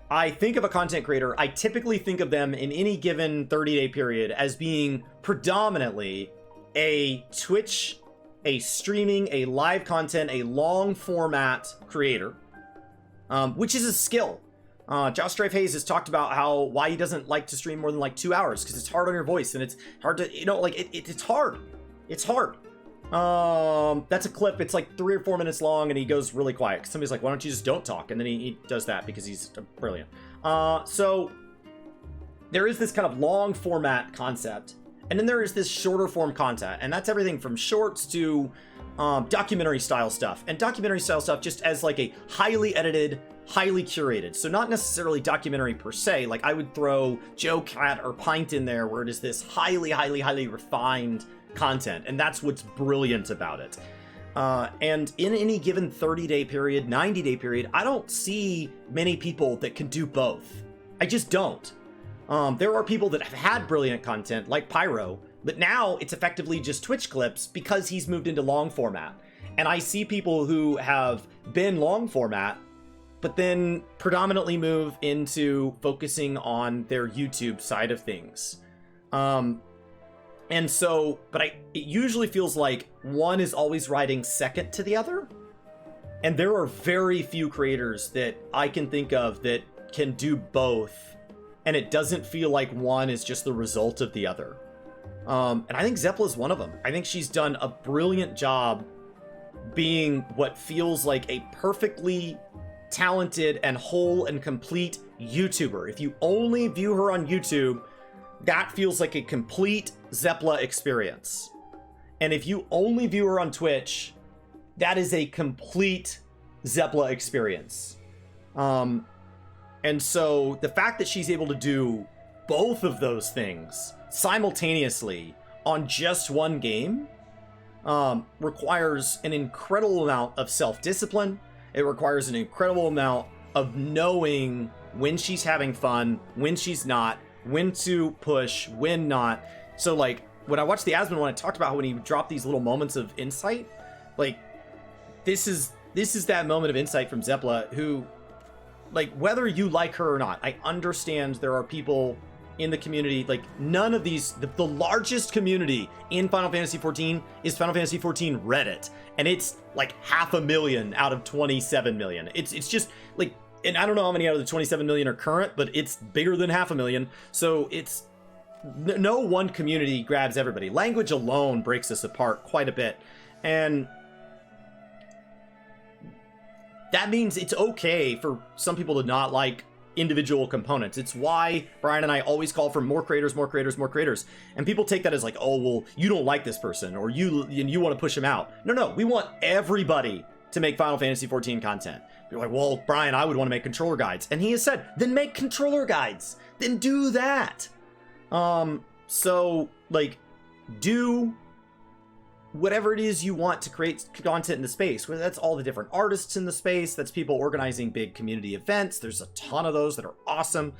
I think of a content creator, I typically think of them in any given 30-day period as being predominantly a Twitch, a streaming, a live content, a long format creator, which is a skill. Josh Strafe Hayes has talked about why he doesn't like to stream more than like 2 hours, because it's hard on your voice and it's hard to, you know, like it's hard. It's hard. That's a clip. It's like 3 or 4 minutes long, and he goes really quiet. Somebody's like, why don't you just don't talk? And then he does that because he's brilliant. So there is this kind of long format concept, and then there is this shorter form content, and that's everything from shorts to documentary style stuff. And documentary style stuff just as like a highly edited, highly curated. So not necessarily documentary per se. Like I would throw Joe Cat or Pint in there, where it is this highly, highly, highly refined content, and that's what's brilliant about it. And in any given 30-day period, 90-day period, I don't see many people that can do both. I just don't. There are people that have had brilliant content, like Pyro, but now it's effectively just Twitch clips because he's moved into long format. And I see people who have been long format, but then predominantly move into focusing on their YouTube side of things. And so, but it usually feels like one is always riding second to the other. And there are very few creators that I can think of that can do both. And it doesn't feel like one is just the result of the other. And I think Zeplive is one of them. I think she's done a brilliant job being what feels like a perfectly talented and whole and complete YouTuber. If you only view her on YouTube, that feels like a complete Zeplive experience. And if you only view her on Twitch, that is a complete Zeplive experience. And And so the fact that she's able to do both of those things simultaneously on just one game requires an incredible amount of self-discipline. It requires an incredible amount of knowing when she's having fun, when she's not, when to push, when not. So like when I watched the Asmon one, I talked about when he dropped these little moments of insight. Like this is that moment of insight from Zepla, who, like, whether you like her or not, I understand there are people in the community, like none of these, the largest community in Final Fantasy XIV is Final Fantasy XIV Reddit, and it's like 500,000 out of 27 million. It's just like, and I don't know how many out of the 27 million are current, but it's bigger than 500,000. So it's no one community grabs everybody. Language alone breaks us apart quite a bit, and that means it's okay for some people to not like individual components. It's why Brian and I always call for more creators, more creators, more creators. And people take that as like, oh, well, you don't like this person, or you want to push him out. No, we want everybody to make Final Fantasy XIV content. You're like, well, Brian, I would want to make controller guides. And he has said, then make controller guides. Then do that. So like, do whatever it is you want to create content in the space, whether that's all the different artists in the space, that's people organizing big community events. There's a ton of those that are awesome.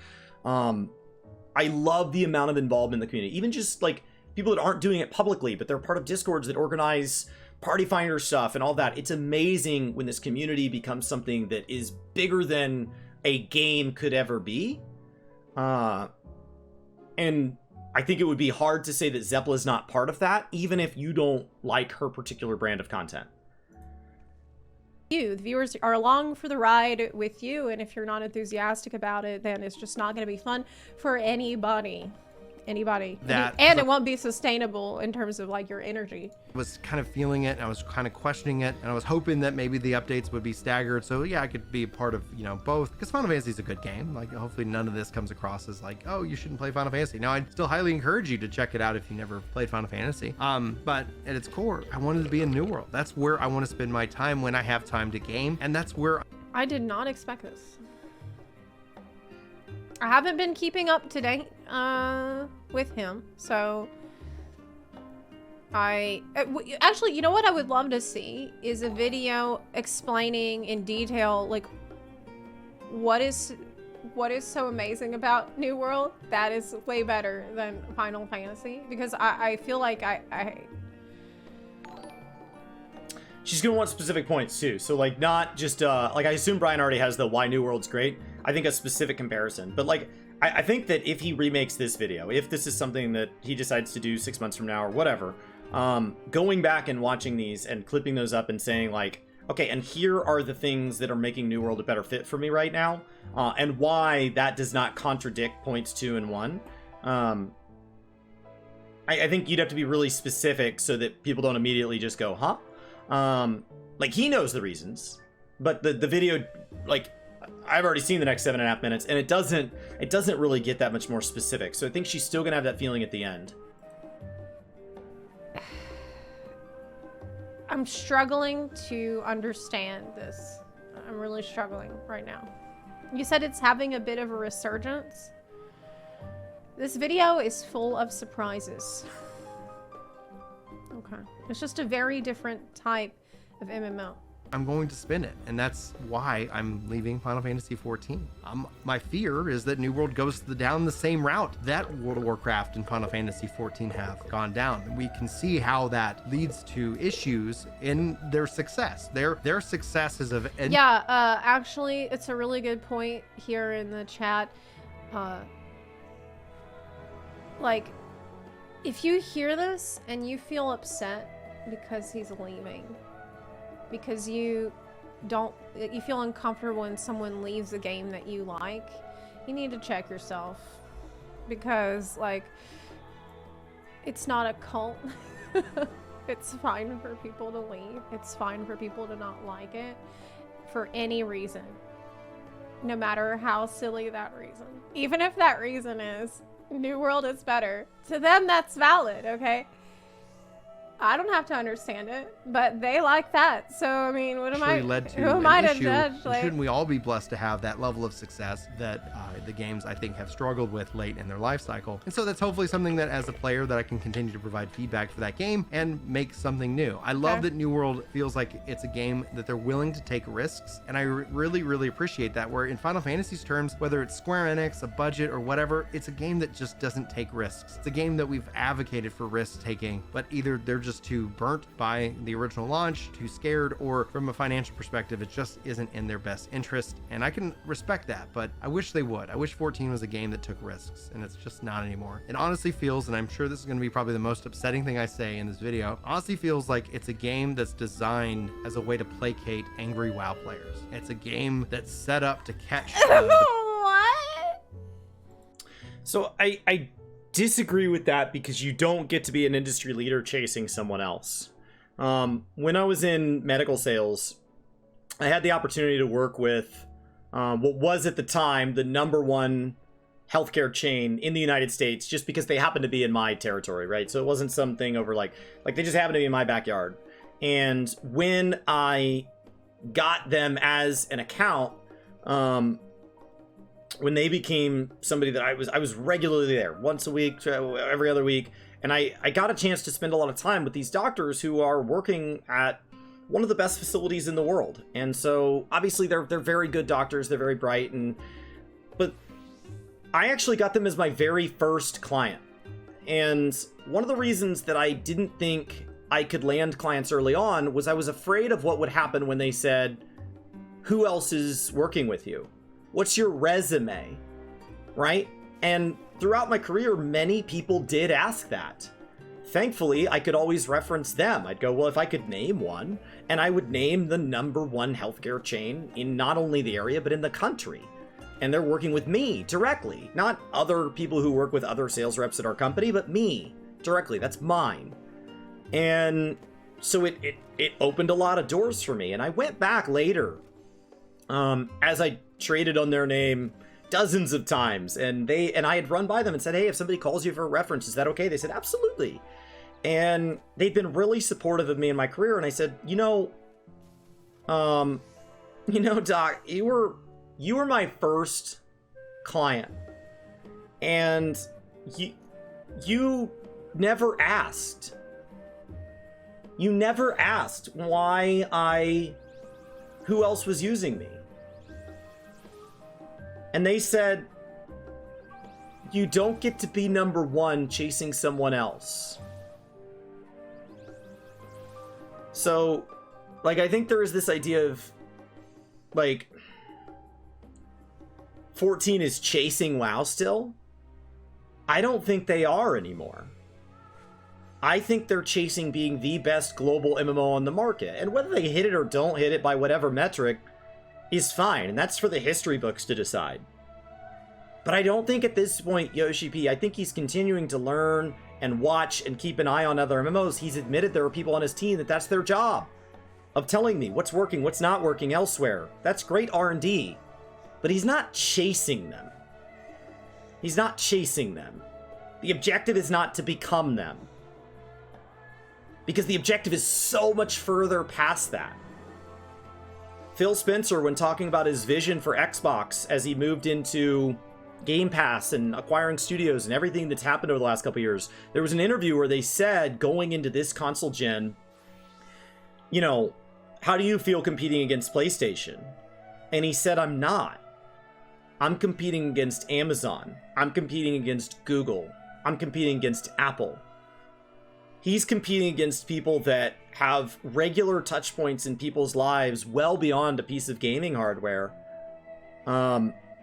I love the amount of involvement in the community, even just like people that aren't doing it publicly, but they're part of Discords that organize party finder stuff and all that. It's amazing when this community becomes something that is bigger than a game could ever be. And I think it would be hard to say that Zepla is not part of that, even if you don't like her particular brand of content. The viewers are along for the ride with you, and if you're not enthusiastic about it, then it's just not going to be fun for anybody. And it won't be sustainable in terms of like your energy. I was kind of feeling it, and I was kind of questioning it, and I was hoping that maybe the updates would be staggered, so yeah, I could be a part of, you know, both, because Final Fantasy is a good game. Like, hopefully none of this comes across as like, oh, you shouldn't play Final Fantasy. Now, I'd still highly encourage you to check it out if you never played Final Fantasy. But at its core, I wanted to be in New World. That's where I want to spend my time when I have time to game, and that's where I did not expect this. I haven't been keeping up to date with him, so actually, you know what I would love to see is a video explaining in detail like what is so amazing about New World that is way better than Final Fantasy, because I feel like she's gonna want specific points too, so like not just like I assume Brian already has the why New World's great. I think a specific comparison, but like I think that if he remakes this video, if this is something that he decides to do 6 months from now or whatever, going back and watching these and clipping those up and saying like, okay, and here are the things that are making New World a better fit for me right now, and why that does not contradict points 2 and 1. I think you'd have to be really specific so that people don't immediately just go, huh? Like he knows the reasons, but the video, like, I've already seen the next 7.5 minutes, and it doesn't really get that much more specific. So I think she's still gonna have that feeling at the end. I'm struggling to understand this. I'm really struggling right now. You said it's having a bit of a resurgence. This video is full of surprises. Okay. It's just a very different type of MMO. I'm going to spin it, and that's why I'm leaving Final Fantasy XIV. My fear is that New World goes down the same route that World of Warcraft and Final Fantasy XIV have gone down. We can see how that leads to issues in their success. Their success is of... actually, it's a really good point here in the chat. Like, if you hear this and you feel upset because he's leaving, because you feel uncomfortable when someone leaves a game that you like, you need to check yourself, because like, it's not a cult. It's fine for people to leave. It's fine for people to not like it for any reason, no matter how silly that reason. Even if that reason is New World is better, to them that's valid, okay? I don't have to understand it, but they like that. So I mean, what am I? Led to who am I to issue. judge? Like, shouldn't we all be blessed to have that level of success that the games I think have struggled with late in their life cycle? And so that's hopefully something that as a player that I can continue to provide feedback for that game and make something new. I love that New World feels like it's a game that they're willing to take risks, and I really, really appreciate that. Where in Final Fantasy's terms, whether it's Square Enix, a budget, or whatever, it's a game that just doesn't take risks. It's a game that we've advocated for risk taking, but either they're just too burnt by the original launch, too scared, or from a financial perspective, it just isn't in their best interest. And I can respect that, but I wish they would. I wish 14 was a game that took risks, and it's just not anymore. It honestly feels, and I'm sure this is going to be probably the most upsetting thing I say in this video, honestly feels like it's a game that's designed as a way to placate angry WoW players. It's a game that's set up to catch what? So I disagree with that, because you don't get to be an industry leader chasing someone else. When I was in medical sales, I had the opportunity to work with what was at the time the #1 healthcare chain in the United States, just because they happened to be in my territory, right? So it wasn't something over like they just happened to be in my backyard. And when I got them as an account, when they became somebody that I was regularly there, once a week, every other week, and I got a chance to spend a lot of time with these doctors who are working at one of the best facilities in the world. And so obviously they're very good doctors, they're very bright, but I actually got them as my very first client. And one of the reasons that I didn't think I could land clients early on was I was afraid of what would happen when they said, "Who else is working with you? What's your resume?" Right? And throughout my career, many people did ask that. Thankfully, I could always reference them. I'd go, well, if I could name one, and I would name the #1 healthcare chain in not only the area, but in the country. And they're working with me directly, not other people who work with other sales reps at our company, but me directly. That's mine. And so it opened a lot of doors for me. And I went back later, as I traded on their name dozens of times, and I had run by them and said, "Hey, if somebody calls you for a reference, is that okay?" They said, "Absolutely." And they'd been really supportive of me in my career. And I said, Doc, you were my first client, and you never asked. You never asked who else was using me. And they said, "You don't get to be #1 chasing someone else." So, I think there is this idea of, 14 is chasing WoW still. I don't think they are anymore. I think they're chasing being the best global MMO on the market. And whether they hit it or don't hit it by whatever metric is fine, and that's for the history books to decide. But I don't think at this point, Yoshi P, I think he's continuing to learn and watch and keep an eye on other MMOs. He's admitted there are people on his team that's their job, of telling me what's working, what's not working elsewhere. That's great R&D, but he's not chasing them. He's not chasing them. The objective is not to become them, because the objective is so much further past that. Phil Spencer, when talking about his vision for Xbox as he moved into Game Pass and acquiring studios and everything that's happened over the last couple years, there was an interview where they said, going into this console gen, how do you feel competing against PlayStation? And he said, I'm not. I'm competing against Amazon. I'm competing against Google. I'm competing against Apple. He's competing against people that have regular touch points in people's lives well beyond a piece of gaming hardware.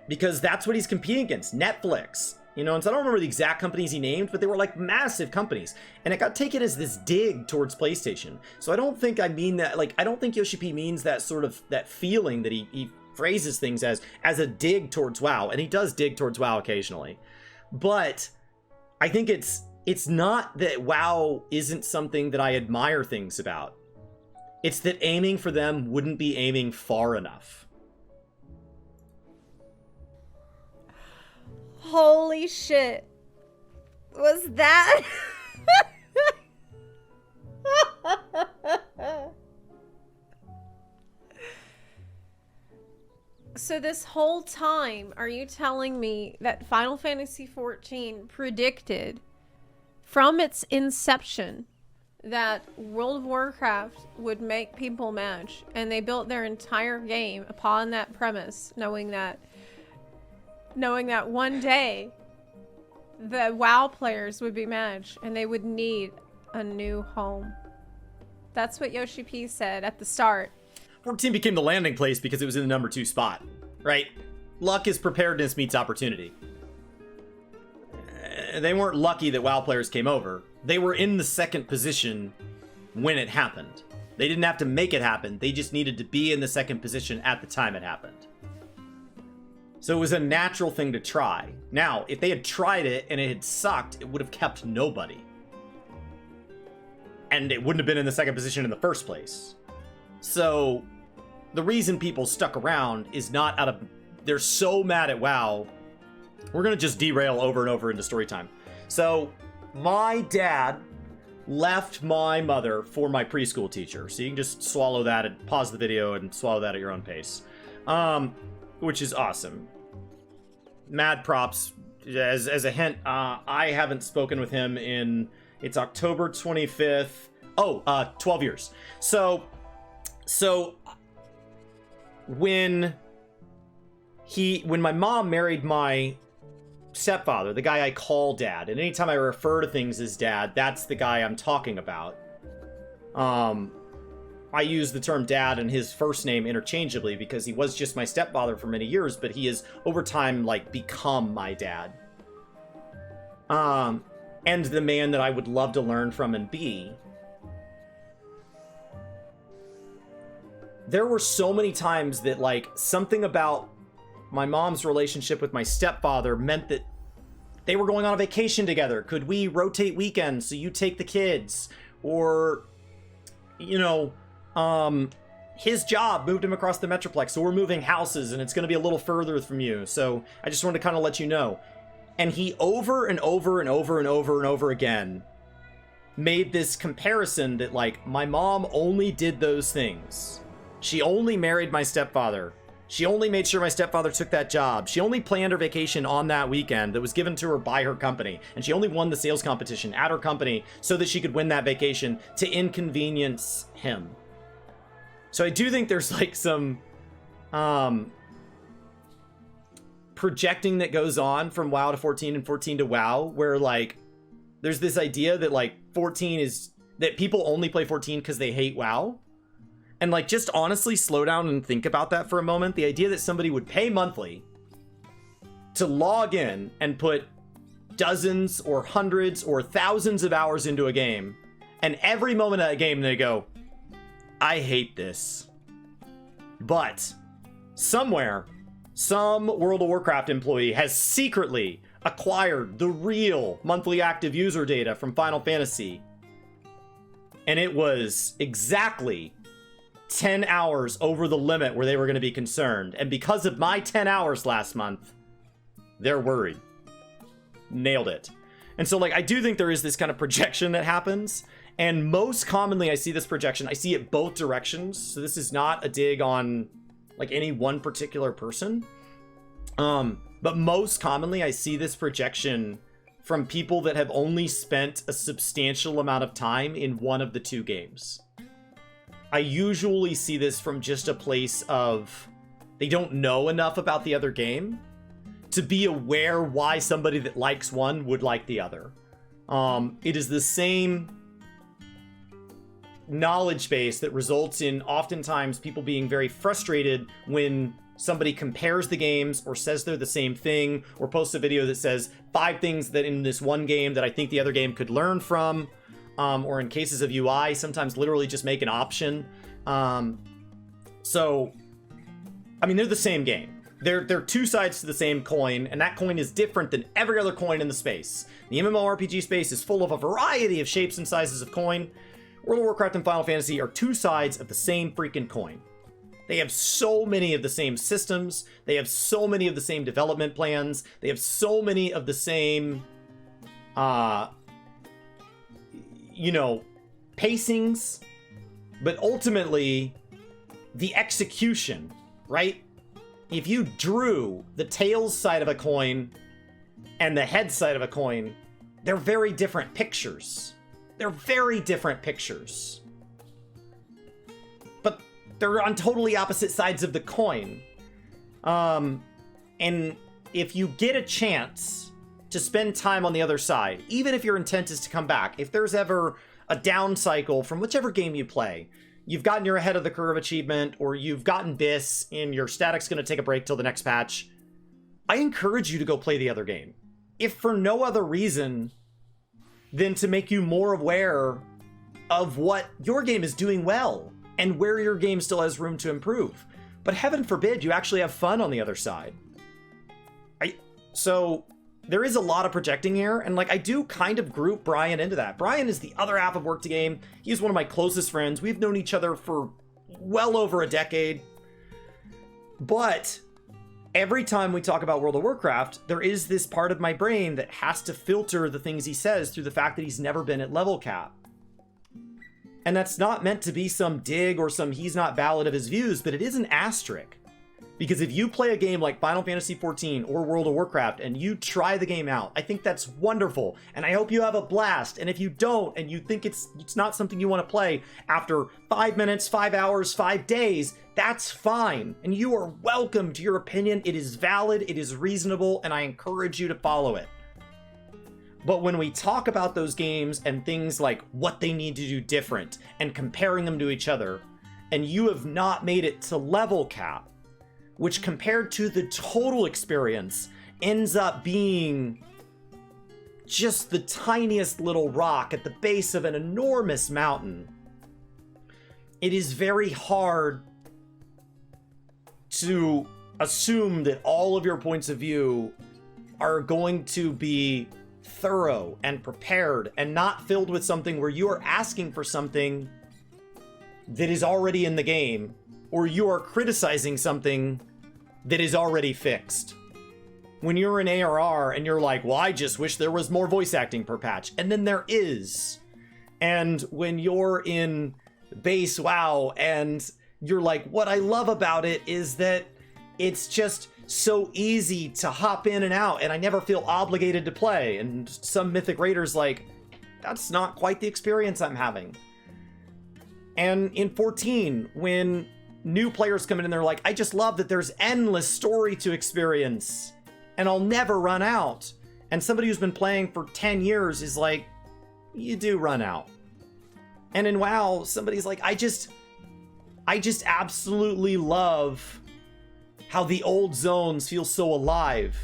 Because that's what he's competing against. Netflix. And so I don't remember the exact companies he named, but they were massive companies. And it got taken as this dig towards PlayStation. So I don't think I mean that, I don't think Yoshi P means that sort of, that feeling that he phrases things as a dig towards WoW. And he does dig towards WoW occasionally. But I think it's not that WoW isn't something that I admire things about. It's that aiming for them wouldn't be aiming far enough. Holy shit. Was that? So this whole time, are you telling me that Final Fantasy XIV predicted from its inception that World of Warcraft would make people match, and they built their entire game upon that premise, knowing that one day the WoW players would be matched and they would need a new home? That's what Yoshi P said at the start. 14 became the landing place because it was in the number 2 spot, right? Luck is preparedness meets opportunity. They weren't lucky that WoW players came over. They were in the 2nd position when it happened. They didn't have to make it happen. They just needed to be in the 2nd position at the time it happened. So it was a natural thing to try. Now, if they had tried it and it had sucked, it would have kept nobody. And it wouldn't have been in the 2nd position in the first place. So the reason people stuck around is not out of... They're so mad at WoW. We're going to just derail over and over into story time. So my dad left my mother for my preschool teacher. So you can just swallow that and pause the video and swallow that at your own pace. Which is awesome. Mad props. As a hint, I haven't spoken with him in... It's October 25th. 12 years. So when my mom married my stepfather, the guy I call dad, and anytime I refer to things as dad, that's the guy I'm talking about. I use the term dad and his first name interchangeably because he was just my stepfather for many years, but he has over time like become my dad. And the man that I would love to learn from and be. There were so many times that like something about my mom's relationship with my stepfather meant that they were going on a vacation together. Could we rotate weekends so you take the kids? Or, you know, his job moved him across the Metroplex, so we're moving houses and it's going to be a little further from you. So I just wanted to kind of let you know. And he over and over and over and over and over again made this comparison that like my mom only did those things. She only married my stepfather. She only made sure my stepfather took that job. She only planned her vacation on that weekend that was given to her by her company. And she only won the sales competition at her company so that she could win that vacation to inconvenience him. So I do think there's like some projecting that goes on from WoW to 14 and 14 to WoW, where like there's this idea that like 14 is that people only play 14 because they hate WoW. And like, just honestly slow down and think about that for a moment. The idea that somebody would pay monthly to log in and put dozens or hundreds or thousands of hours into a game, and every moment of that game they go, I hate this. But somewhere, some World of Warcraft employee has secretly acquired the real monthly active user data from Final Fantasy. And it was exactly 10 hours over the limit where they were going to be concerned. And because of my 10 hours last month, they're worried. Nailed it. And so, like, I do think there is this kind of projection that happens. And most commonly, I see this projection. I see it both directions. So this is not a dig on, like, any one particular person. But most commonly, I see this projection from people that have only spent a substantial amount of time in one of the two games. I usually see this from just a place of they don't know enough about the other game to be aware why somebody that likes one would like the other. It is the same knowledge base that results in oftentimes people being very frustrated when somebody compares the games or says they're the same thing or posts a video that says 5 things that in this one game that I think the other game could learn from. Or in cases of UI, sometimes literally just make an option. So, I mean, they're the same game. They're two sides to the same coin, and that coin is different than every other coin in the space. The MMORPG space is full of a variety of shapes and sizes of coin. World of Warcraft and Final Fantasy are two sides of the same freaking coin. They have so many of the same systems. They have so many of the same development plans. They have so many of the same, pacings, but ultimately the execution, right? if you drew the tails side of a coin and the head side of a coin, they're very different pictures. They're very different pictures. But they're on totally opposite sides of the coin. And if you get a chance to spend time on the other side, even if your intent is to come back, if there's ever a down cycle from whichever game you play, you've gotten your ahead of the curve achievement, or you've gotten this and your static's going to take a break till the next patch, I encourage you to go play the other game. If for no other reason than to make you more aware of what your game is doing well and where your game still has room to improve. But heaven forbid you actually have fun on the other side. So there is a lot of projecting here, and like I do kind of group Brian into that. Brian is the other half of Work the Game. He's one of my closest friends. We've known each other for well over a decade. But every time we talk about World of Warcraft, there is this part of my brain that has to filter the things he says through the fact that he's never been at level cap. And that's not meant to be some dig or some he's not valid of his views, but it is an asterisk. Because if you play a game like Final Fantasy XIV or World of Warcraft and you try the game out, I think that's wonderful. And I hope you have a blast. And if you don't, and you think it's not something you want to play after 5 minutes, 5 hours, 5 days, that's fine. And you are welcome to your opinion. It is valid, it is reasonable, and I encourage you to follow it. But when we talk about those games and things like what they need to do different and comparing them to each other, and you have not made it to level cap, which compared to the total experience ends up being just the tiniest little rock at the base of an enormous mountain, it is very hard to assume that all of your points of view are going to be thorough and prepared and not filled with something where you are asking for something that is already in the game, or you are criticizing something that is already fixed. When you're in ARR and you're like, well, I just wish there was more voice acting per patch, and then there is. And when you're in base WoW and you're like, what I love about it is that it's just so easy to hop in and out and I never feel obligated to play. And some Mythic Raider's like, that's not quite the experience I'm having. And in 14, when new players come in and they're like, I just love that there's endless story to experience and I'll never run out. And somebody who's been playing for 10 years is like, you do run out. And in WoW, somebody's like, I just absolutely love how the old zones feel so alive.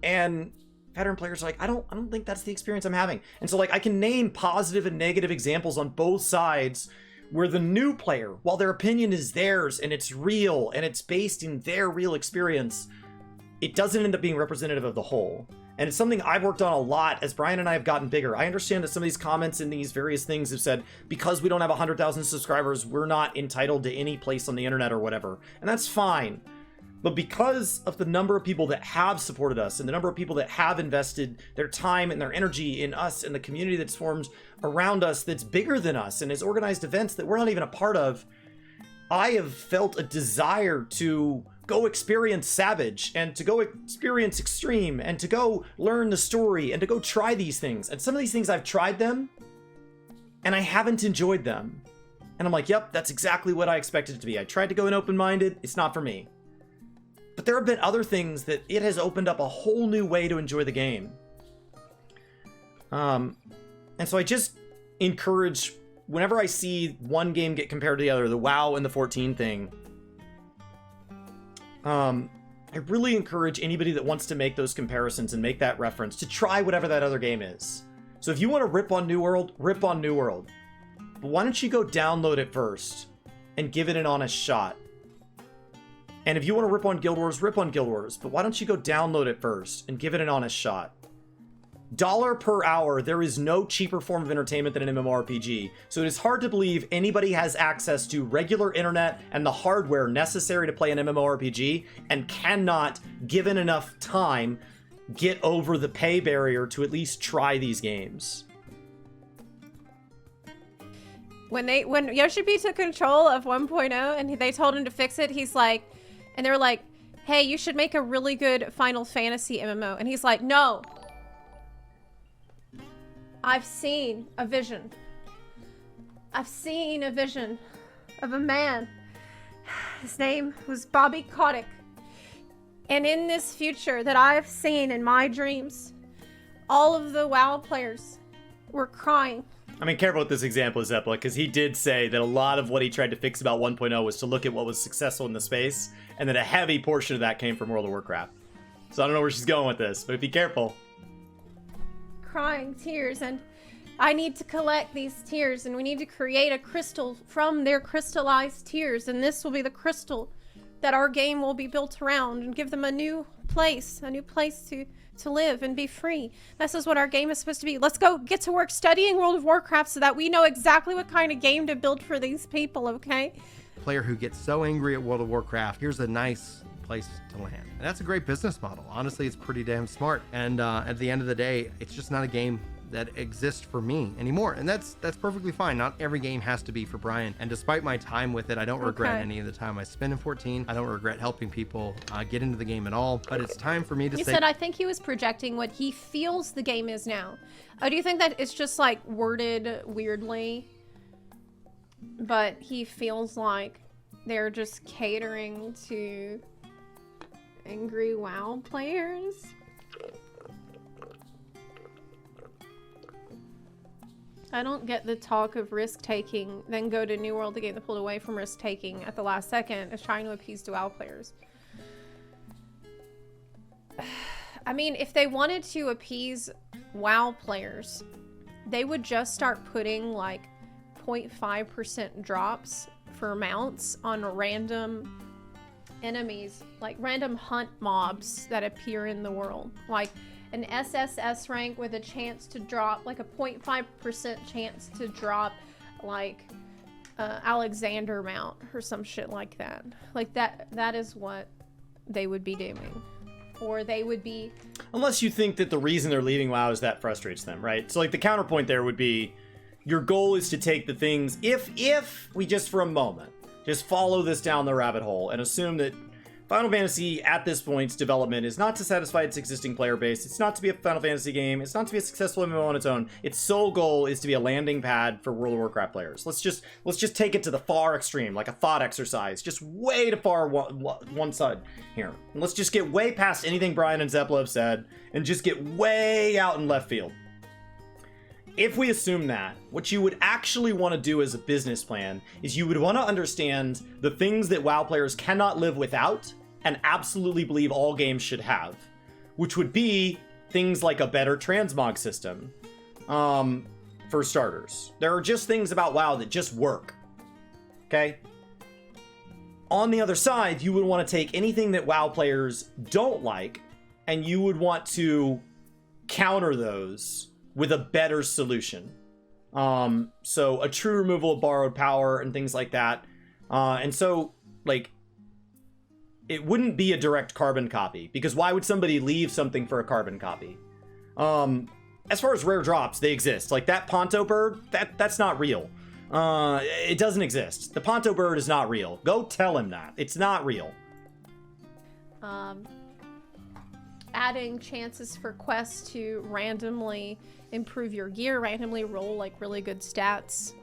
And veteran players are like, I don't think that's the experience I'm having. And so like I can name positive and negative examples on both sides where the new player, while their opinion is theirs and it's real and it's based in their real experience, it doesn't end up being representative of the whole. And it's something I've worked on a lot as Brian and I have gotten bigger. I understand that some of these comments in these various things have said, because we don't have 100,000 subscribers, we're not entitled to any place on the internet or whatever. And that's fine. But because of the number of people that have supported us and the number of people that have invested their time and their energy in us and the community that's formed around us that's bigger than us and has organized events that we're not even a part of, I have felt a desire to go experience Savage and to go experience Extreme and to go learn the story and to go try these things. And some of these things I've tried them and I haven't enjoyed them. And I'm like, yep, that's exactly what I expected it to be. I tried to go in open-minded. It's not for me. But there have been other things that it has opened up a whole new way to enjoy the game. And so I just encourage, whenever I see one game get compared to the other, the WoW and the 14 thing, I really encourage anybody that wants to make those comparisons and make that reference to try whatever that other game is. So if you want to rip on New World, rip on New World. But why don't you go download it first and give it an honest shot? And if you want to rip on Guild Wars, rip on Guild Wars. But why don't you go download it first and give it an honest shot? $1 per hour, there is no cheaper form of entertainment than an MMORPG. So it is hard to believe anybody has access to regular internet and the hardware necessary to play an MMORPG and cannot, given enough time, get over the pay barrier to at least try these games. When Yoshi P took control of 1.0 and they told him to fix it, he's like, And they're like, hey, you should make a really good Final Fantasy MMO. And he's like, no. I've seen a vision. I've seen a vision of a man. His name was Bobby Kotick. And in this future that I've seen in my dreams, all of the WoW players were crying. I mean, careful with this example, Zeplive, because he did say that a lot of what he tried to fix about 1.0 was to look at what was successful in the space, and that a heavy portion of that came from World of Warcraft. So I don't know where she's going with this, but be careful. Crying tears, and I need to collect these tears, and we need to create a crystal from their crystallized tears, and this will be the crystal that our game will be built around, and give them a new place to live and be free. This is what our game is supposed to be. Let's go get to work studying World of Warcraft so that we know exactly what kind of game to build for these people, okay? Player who gets so angry at World of Warcraft, here's a nice place to land. And that's a great business model. Honestly, it's pretty damn smart. And at the end of the day, it's just not a game that exists for me anymore. And that's perfectly fine. Not every game has to be for Brian. And despite my time with it, I don't regret any of the time I spent in 14. I don't regret helping people get into the game at all. But it's time for me to say... You said I think he was projecting what he feels the game is now. Oh, do you think that it's just like worded weirdly? But he feels like they're just catering to angry WoW players? I don't get the talk of risk-taking, then go to New World, the game that pulled away from risk-taking at the last second, is trying to appease to WoW players. I mean, if they wanted to appease WoW players, they would just start putting, like, 0.5% drops for mounts on random enemies, like random hunt mobs that appear in the world. Like, an SSS rank with a chance to drop, like a 0.5% chance to drop, like, Alexander mount or some shit like that. Like, that is what they would be doing. Or they would be... Unless you think that the reason they're leaving WoW is that frustrates them, right? So, like, the counterpoint there would be, your goal is to take the things, if we just for a moment, just follow this down the rabbit hole and assume that Final Fantasy, at this point's development, is not to satisfy its existing player base. It's not to be a Final Fantasy game. It's not to be a successful MMO on its own. Its sole goal is to be a landing pad for World of Warcraft players. Let's just take it to the far extreme, like a thought exercise, just way too far one side here. And let's just get way past anything Brian and Zeplive said, and just get way out in left field. If we assume that, what you would actually want to do as a business plan is you would want to understand the things that WoW players cannot live without and absolutely believe all games should have, which would be things like a better transmog system, for starters. There are just things about WoW that just work, okay? On the other side, you would want to take anything that WoW players don't like, and you would want to counter those with a better solution. So a true removal of borrowed power and things like that. And so, like, it wouldn't be a direct carbon copy, because why would somebody leave something for a carbon copy? As far as rare drops, they exist. Like that Ponto bird, that's not real. It doesn't exist. The Ponto bird is not real. Go tell him that. It's not real. Adding chances for quests to randomly improve your gear, randomly roll like really good stats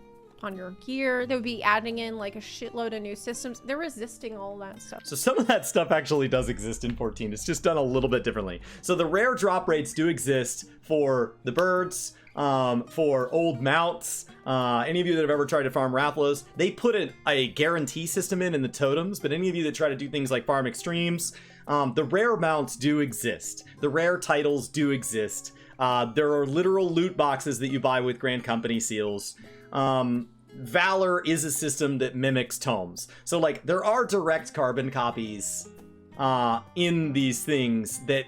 on your gear. They would be adding in like a shitload of new systems. They're resisting all that stuff. So some of that stuff actually does exist in 14. It's just done a little bit differently. So the rare drop rates do exist for the birds, for old mounts. Any of you that have ever tried to farm Rathalos, they put a guarantee system in the totems, but any of you that try to do things like farm extremes, the rare mounts do exist. The rare titles do exist. There are literal loot boxes that you buy with Grand Company seals. Valor is a system that mimics tomes. So, like, there are direct carbon copies in these things that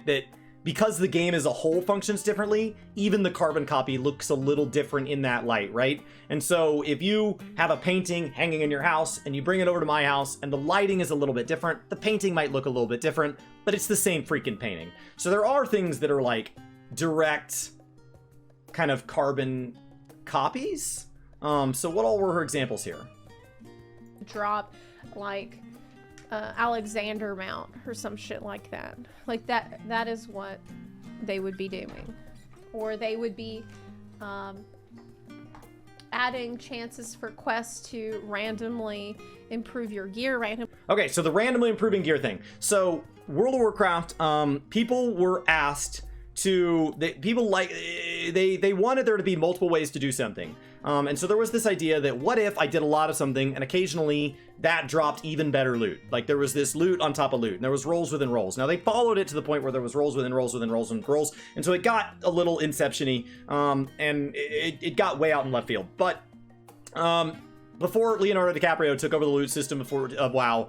because the game as a whole functions differently, even the carbon copy looks a little different in that light, right? And so if you have a painting hanging in your house and you bring it over to my house and the lighting is a little bit different, the painting might look a little bit different, but it's the same freaking painting. So there are things that are like direct kind of carbon copies. So what all were her examples here? Drop like Alexander mount or some shit like that. Like that is what they would be doing. Or they would be adding chances for quests to randomly improve your gear Okay, so the randomly improving gear thing. So World of Warcraft, people were asked to, they wanted there to be multiple ways to do something. And so there was this idea that what if I did a lot of something and occasionally that dropped even better loot? Like there was this loot on top of loot and there was rolls within rolls. Now they followed it to the point where there was rolls within rolls within rolls within rolls. And so it got a little Inception-y, and it got way out in left field. But before Leonardo DiCaprio took over the loot system of WoW,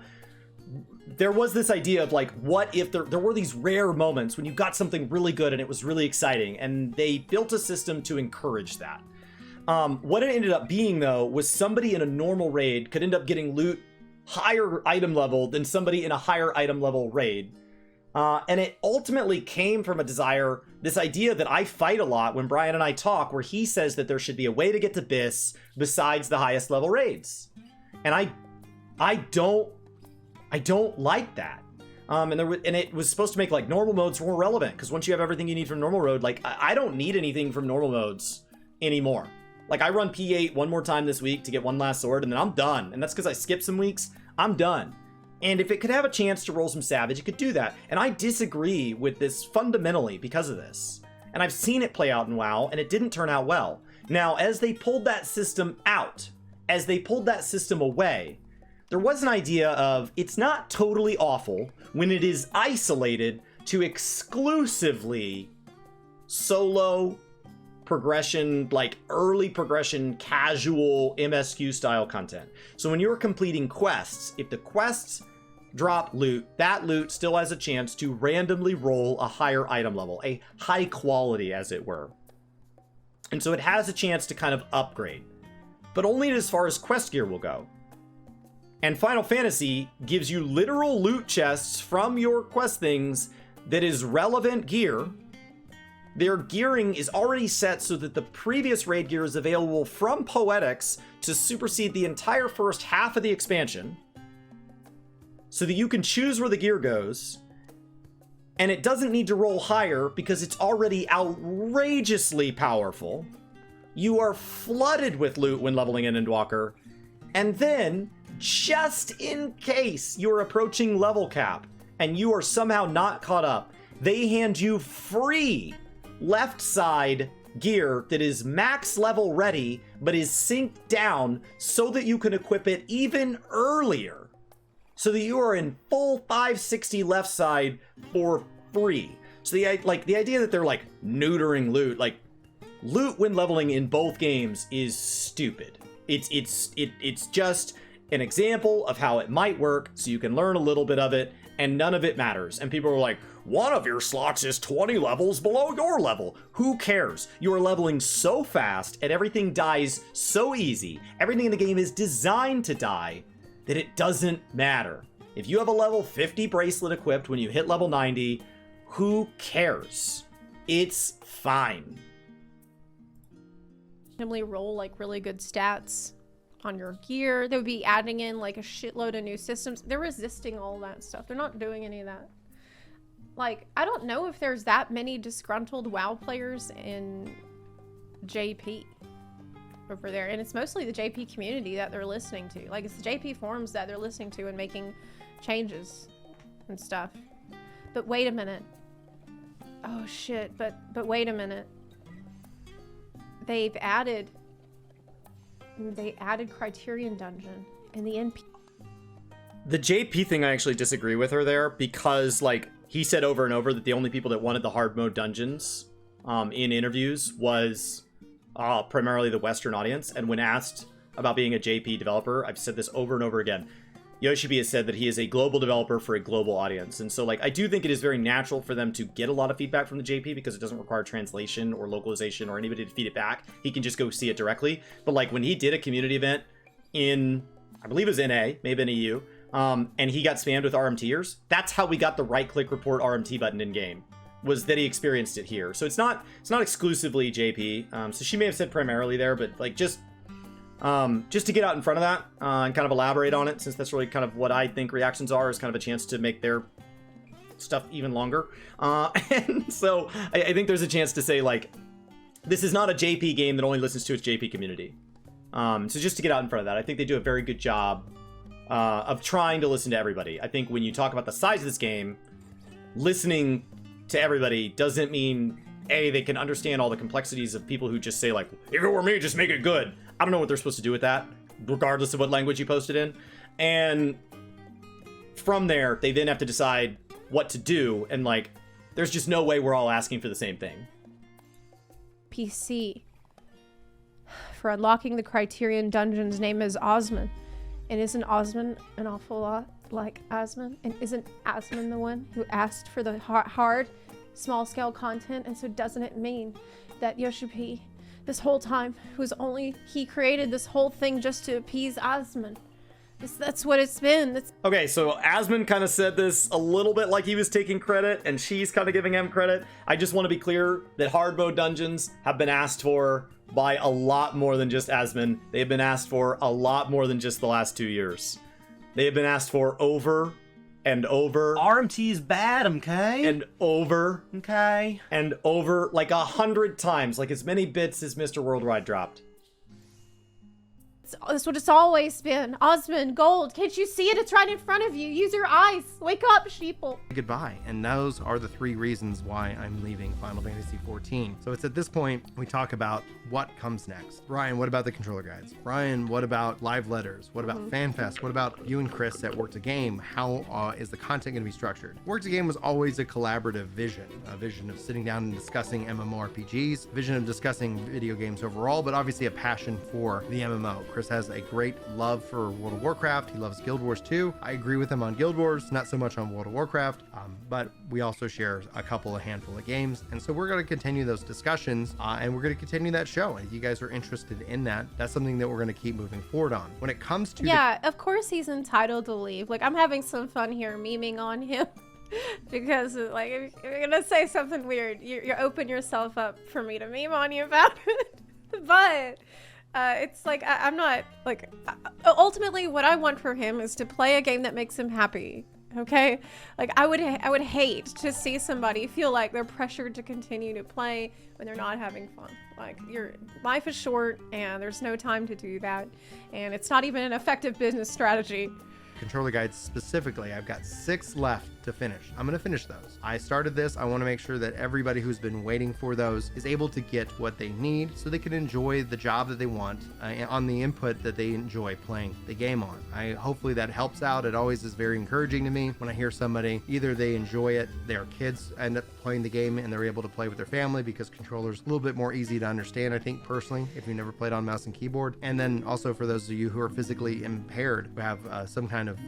there was this idea of like, what if there were these rare moments when you got something really good and it was really exciting, and they built a system to encourage that. What it ended up being, though, was somebody in a normal raid could end up getting loot higher item level than somebody in a higher item level raid. And it ultimately came from a desire, this idea that I fight a lot when Brian and I talk, where he says that there should be a way to get to BIS besides the highest level raids. And I don't like that. And it was supposed to make like normal modes more relevant, because once you have everything you need from normal mode, like I don't need anything from normal modes anymore. Like I run P8 one more time this week to get one last sword, and then I'm done. And that's because I skipped some weeks. I'm done. And if it could have a chance to roll some Savage, it could do that. And I disagree with this fundamentally because of this. And I've seen it play out in WoW, and it didn't turn out well. Now, as they pulled that system out, as they pulled that system away, there was an idea of it's not totally awful when it is isolated to exclusively solo progression, like early progression, casual MSQ style content. So when you're completing quests, if the quests drop loot, that loot still has a chance to randomly roll a higher item level, a high quality as it were. And so it has a chance to kind of upgrade, but only as far as quest gear will go. And Final Fantasy gives you literal loot chests from your quest things that is relevant gear. Their gearing is already set so that the previous raid gear is available from Poetics to supersede the entire first half of the expansion, so that you can choose where the gear goes, and it doesn't need to roll higher because it's already outrageously powerful. You are flooded with loot when leveling in Endwalker, and then, just in case you're approaching level cap and you are somehow not caught up, they hand you free left side gear that is max level ready but is synced down so that you can equip it even earlier, so that you are in full 560 left side for free. So the idea that they're like neutering loot, like loot when leveling in both games is stupid. It's just an example of how it might work so you can learn a little bit of it, and none of it matters. And people are like, one of your slots is 20 levels below your level. Who cares? You are leveling so fast and everything dies so easy. Everything in the game is designed to die that it doesn't matter. If you have a level 50 bracelet equipped when you hit level 90, who cares? It's fine. Randomly roll like really good stats on your gear. They would be adding in like a shitload of new systems. They're resisting all that stuff. They're not doing any of that. Like, I don't know if there's that many disgruntled WoW players in JP over there. And it's mostly the JP community that they're listening to. Like, it's the JP forums that they're listening to and making changes and stuff. But wait a minute. Oh, shit. But wait a minute. They added Criterion Dungeon in the NP. The JP thing, I actually disagree with her there, because like he said over and over that the only people that wanted the hard mode dungeons in interviews was primarily the Western audience. And when asked about being a JP developer, I've said this over and over again, Yoshibi has said that he is a global developer for a global audience. And so like I do think it is very natural for them to get a lot of feedback from the JP, because it doesn't require translation or localization or anybody to feed it back. He can just go see it directly. But like when he did a community event in, I believe it was NA, maybe in EU, and he got spammed with RMTers, that's how we got the right-click report RMT button in game, was that he experienced it here. So it's not exclusively JP. So she may have said primarily there, but like just just to get out in front of that and kind of elaborate on it, since that's really kind of what I think reactions are, is kind of a chance to make their stuff even longer. And so I think there's a chance to say, like, this is not a JP game that only listens to its JP community. So just to get out in front of that, I think they do a very good job of trying to listen to everybody. I think when you talk about the size of this game, listening to everybody doesn't mean, A, they can understand all the complexities of people who just say, like, if it were me, just make it good. I don't know what they're supposed to do with that, regardless of what language you post it in. And from there, they then have to decide what to do. And, like, there's just no way we're all asking for the same thing. PC. For unlocking the Criterion Dungeon's name is Osman. And isn't Osman an awful lot like Asmon? And isn't Asmon the one who asked for the hard, small-scale content? And so doesn't it mean that Yoshi this whole time, he created this whole thing just to appease Asmon? That's what it's been. Okay, so Asmon kind of said this a little bit like he was taking credit, and she's kind of giving him credit. I just want to be clear that hard mode dungeons have been asked for by a lot more than just Asmon. They have been asked for a lot more than just the last 2 years. They have been asked for over and over. RMT is bad, okay? And over. Okay. And over, like 100 times, like as many bits as Mr. Worldwide dropped. That's what it's always been. Osman, gold. Can't you see it? It's right in front of you. Use your eyes. Wake up, sheeple. Goodbye. And those are the 3 reasons why I'm leaving Final Fantasy XIV. So it's at this point we talk about what comes next. Ryan, what about the controller guides? Ryan, what about live letters? What about FanFest? What about you and Chris at Work to Game? How is the content going to be structured? Work to Game was always a collaborative vision, a vision of sitting down and discussing MMORPGs, a vision of discussing video games overall, but obviously a passion for the MMO. Chris has a great love for World of Warcraft. He loves Guild Wars 2. I agree with him on Guild Wars, not so much on World of Warcraft, but we also share a handful of games. And so we're going to continue those discussions and we're going to continue that show. And if you guys are interested in that, that's something that we're going to keep moving forward on. When it comes to of course he's entitled to leave. Like, I'm having some fun here memeing on him. Because, like, if you're going to say something weird, you open yourself up for me to meme on you about it. But it's like, I'm not, like, ultimately what I want for him is to play a game that makes him happy, okay? Like, I would hate to see somebody feel like they're pressured to continue to play when they're not having fun. Like, your life is short, and there's no time to do that, and it's not even an effective business strategy. controller guides specifically, I've got 6 left to finish. I'm going to finish those. I started this. I want to make sure that everybody who's been waiting for those is able to get what they need so they can enjoy the job that they want on the input that they enjoy playing the game on. Hopefully that helps out. It always is very encouraging to me when I hear somebody, either they enjoy it, their kids end up playing the game and they're able to play with their family because controller's a little bit more easy to understand, I think, personally, if you've never played on mouse and keyboard. And then also for those of you who are physically impaired, who have some kind of,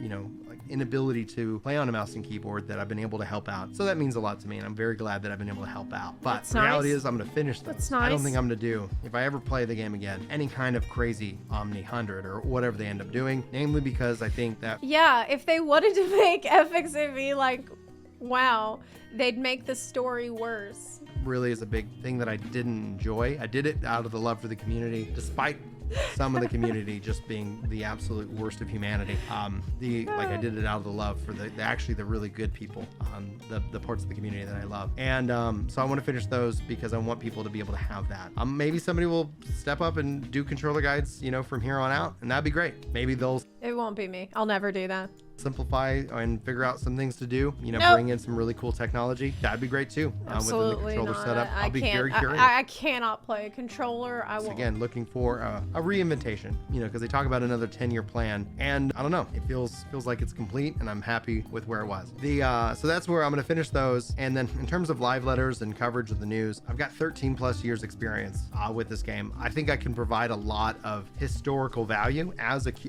like inability to play on a mouse and keyboard, that I've been able to help out. So that means a lot to me, and I'm very glad that I've been able to help out. But That's the reality nice. is I'm going to finish those. That's nice. I don't think I'm going to do, if I ever play the game again, any kind of crazy Omni 100 or whatever they end up doing, namely because I think that... Yeah, if they wanted to make FFXIV like, wow, they'd make the story worse. really is a big thing that I didn't enjoy. I did it out of the love for the community, despite some of the community just being the absolute worst of humanity. I did it out of the love for the really good people, the parts of the community that I love. And so I want to finish those because I want people to be able to have that. Maybe somebody will step up and do controller guides, from here on out, and that'd be great. Maybe they'll It won't be me. I'll never do that. simplify and figure out some things to do, Nope. bring in some really cool technology. That'd be great too. Absolutely within the controller not. setup. I'll be very can't. curious. I cannot play a controller. I So won't. again, looking for a reinventation, because they talk about another 10-year plan, and I don't know, it feels like it's complete, and I'm happy with where it was. So that's where I'm going to finish those. And then in terms of live letters and coverage of the news, I've got 13 plus years experience with this game. I think I can provide a lot of historical value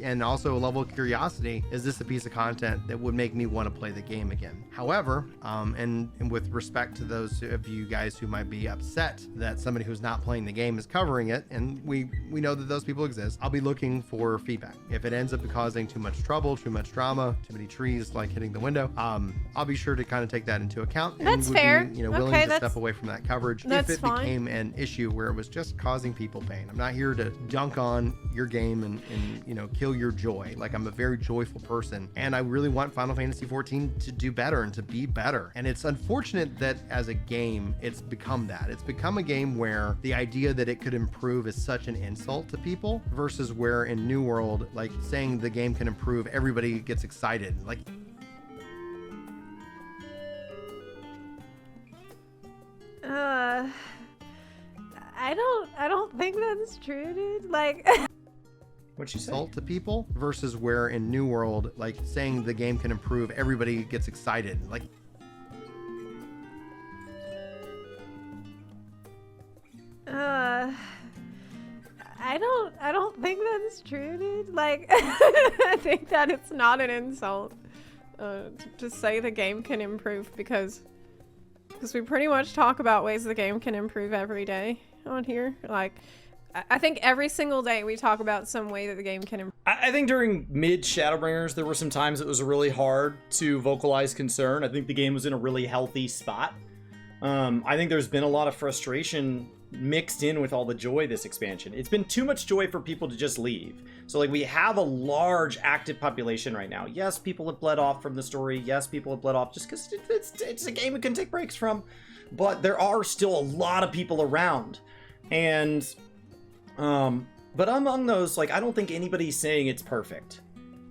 and also a level of curiosity. Is this a piece of content that would make me want to play the game again. However, and with respect to those of you guys who might be upset that somebody who's not playing the game is covering it, and we know that those people exist, I'll be looking for feedback. If it ends up causing too much trouble, too much drama, too many trees like hitting the window, I'll be sure to kind of take that into account. And That's would fair. Be, willing to step away from that coverage if it fine. became an issue where it was just causing people pain. I'm not here to dunk on your game and kill your joy. Like, I'm a very joyful person, and I really want Final Fantasy XIV to do better and to be better. And it's unfortunate that as a game, it's become that. It's become a game where the idea that it could improve is such an insult to people, versus where in New World, like, saying the game can improve, everybody gets excited. Like, I don't think that's true, dude. Like, What'd she say? insult to people, versus where in New World, like, saying the game can improve, everybody gets excited. Like, I don't think that's true, dude. Like, I think that it's not an insult to say the game can improve, because we pretty much talk about ways the game can improve every day on here. Like, I think every single day we talk about some way that the game can improve. I think during mid Shadowbringers, there were some times it was really hard to vocalize concern. I think the game was in a really healthy spot. I think there's been a lot of frustration mixed in with all the joy this expansion. It's been too much joy for people to just leave. So, like, we have a large active population right now. Yes, people have bled off from the story. Yes, people have bled off just because it's a game we can take breaks from. But there are still a lot of people around. And, but among those, like, I don't think anybody's saying it's perfect.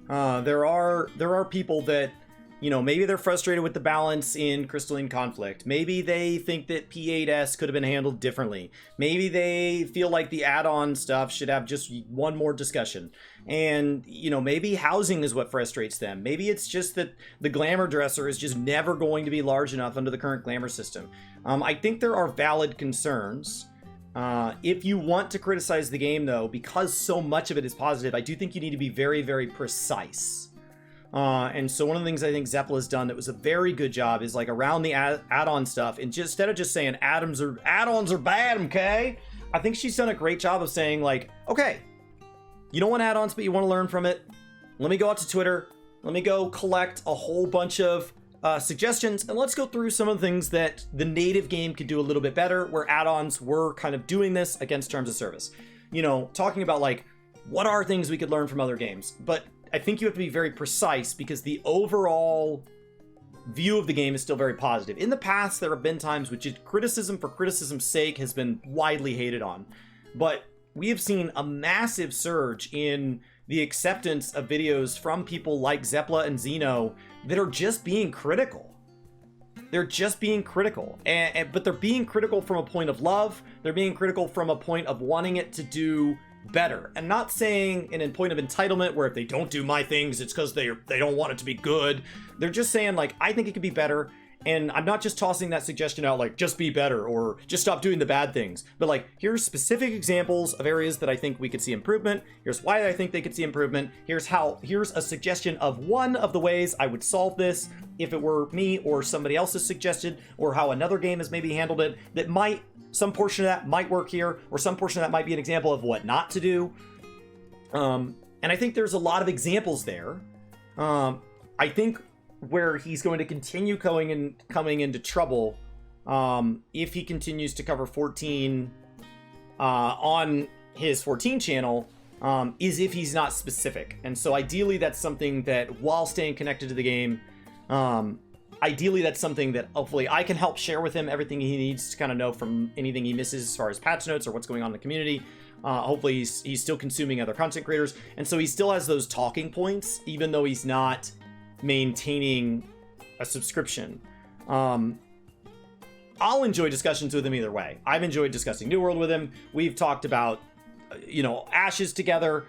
There are people that, maybe they're frustrated with the balance in Crystalline Conflict. Maybe they think that P8S could have been handled differently. Maybe they feel like the add-on stuff should have just one more discussion. And, maybe housing is what frustrates them. Maybe it's just that the glamour dresser is just never going to be large enough under the current glamour system. I think there are valid concerns. If you want to criticize the game, though, because so much of it is positive, I do think you need to be very, very precise. And so one of the things I think Zeplive has done that was a very good job is, like, around the add-on stuff, and just instead of just saying add-ons are bad, okay? I think she's done a great job of saying, like, okay, you don't want add-ons, but you want to learn from it. Let me go out to Twitter. Let me go collect a whole bunch of suggestions, and let's go through some of the things that the native game could do a little bit better, where add-ons were kind of doing this against terms of service. Talking about, like, what are things we could learn from other games, but I think you have to be very precise, because the overall view of the game is still very positive. In the past, there have been times which criticism for criticism's sake has been widely hated on, but we have seen a massive surge in the acceptance of videos from people like Zeplive and Xeno that are just being critical. They're just being critical, but they're being critical from a point of love. They're being critical from a point of wanting it to do better, and not saying in a point of entitlement where if they don't do my things, it's because they don't want it to be good. They're just saying, like, I think it could be better, and I'm not just tossing that suggestion out like just be better or just stop doing the bad things, but, like, here's specific examples of areas that I think we could see improvement. Here's why I think they could see improvement. Here's a suggestion of one of the ways I would solve this if it were me or somebody else has suggested, or how another game has maybe handled it that might, some portion of that might work here, or some portion of that might be an example of what not to do. And I think there's a lot of examples there. I think where he's going to continue coming into trouble, if he continues to cover 14 on his 14 channel, is if he's not specific. And so ideally that's something that, while staying connected to the game, ideally that's something that hopefully I can help share with him everything he needs to kind of know from anything he misses as far as patch notes or what's going on in the community. Hopefully he's still consuming other content creators, and so he still has those talking points even though he's not maintaining a subscription. I'll enjoy discussions with him either way. I've enjoyed discussing New World with him. We've talked about Ashes together.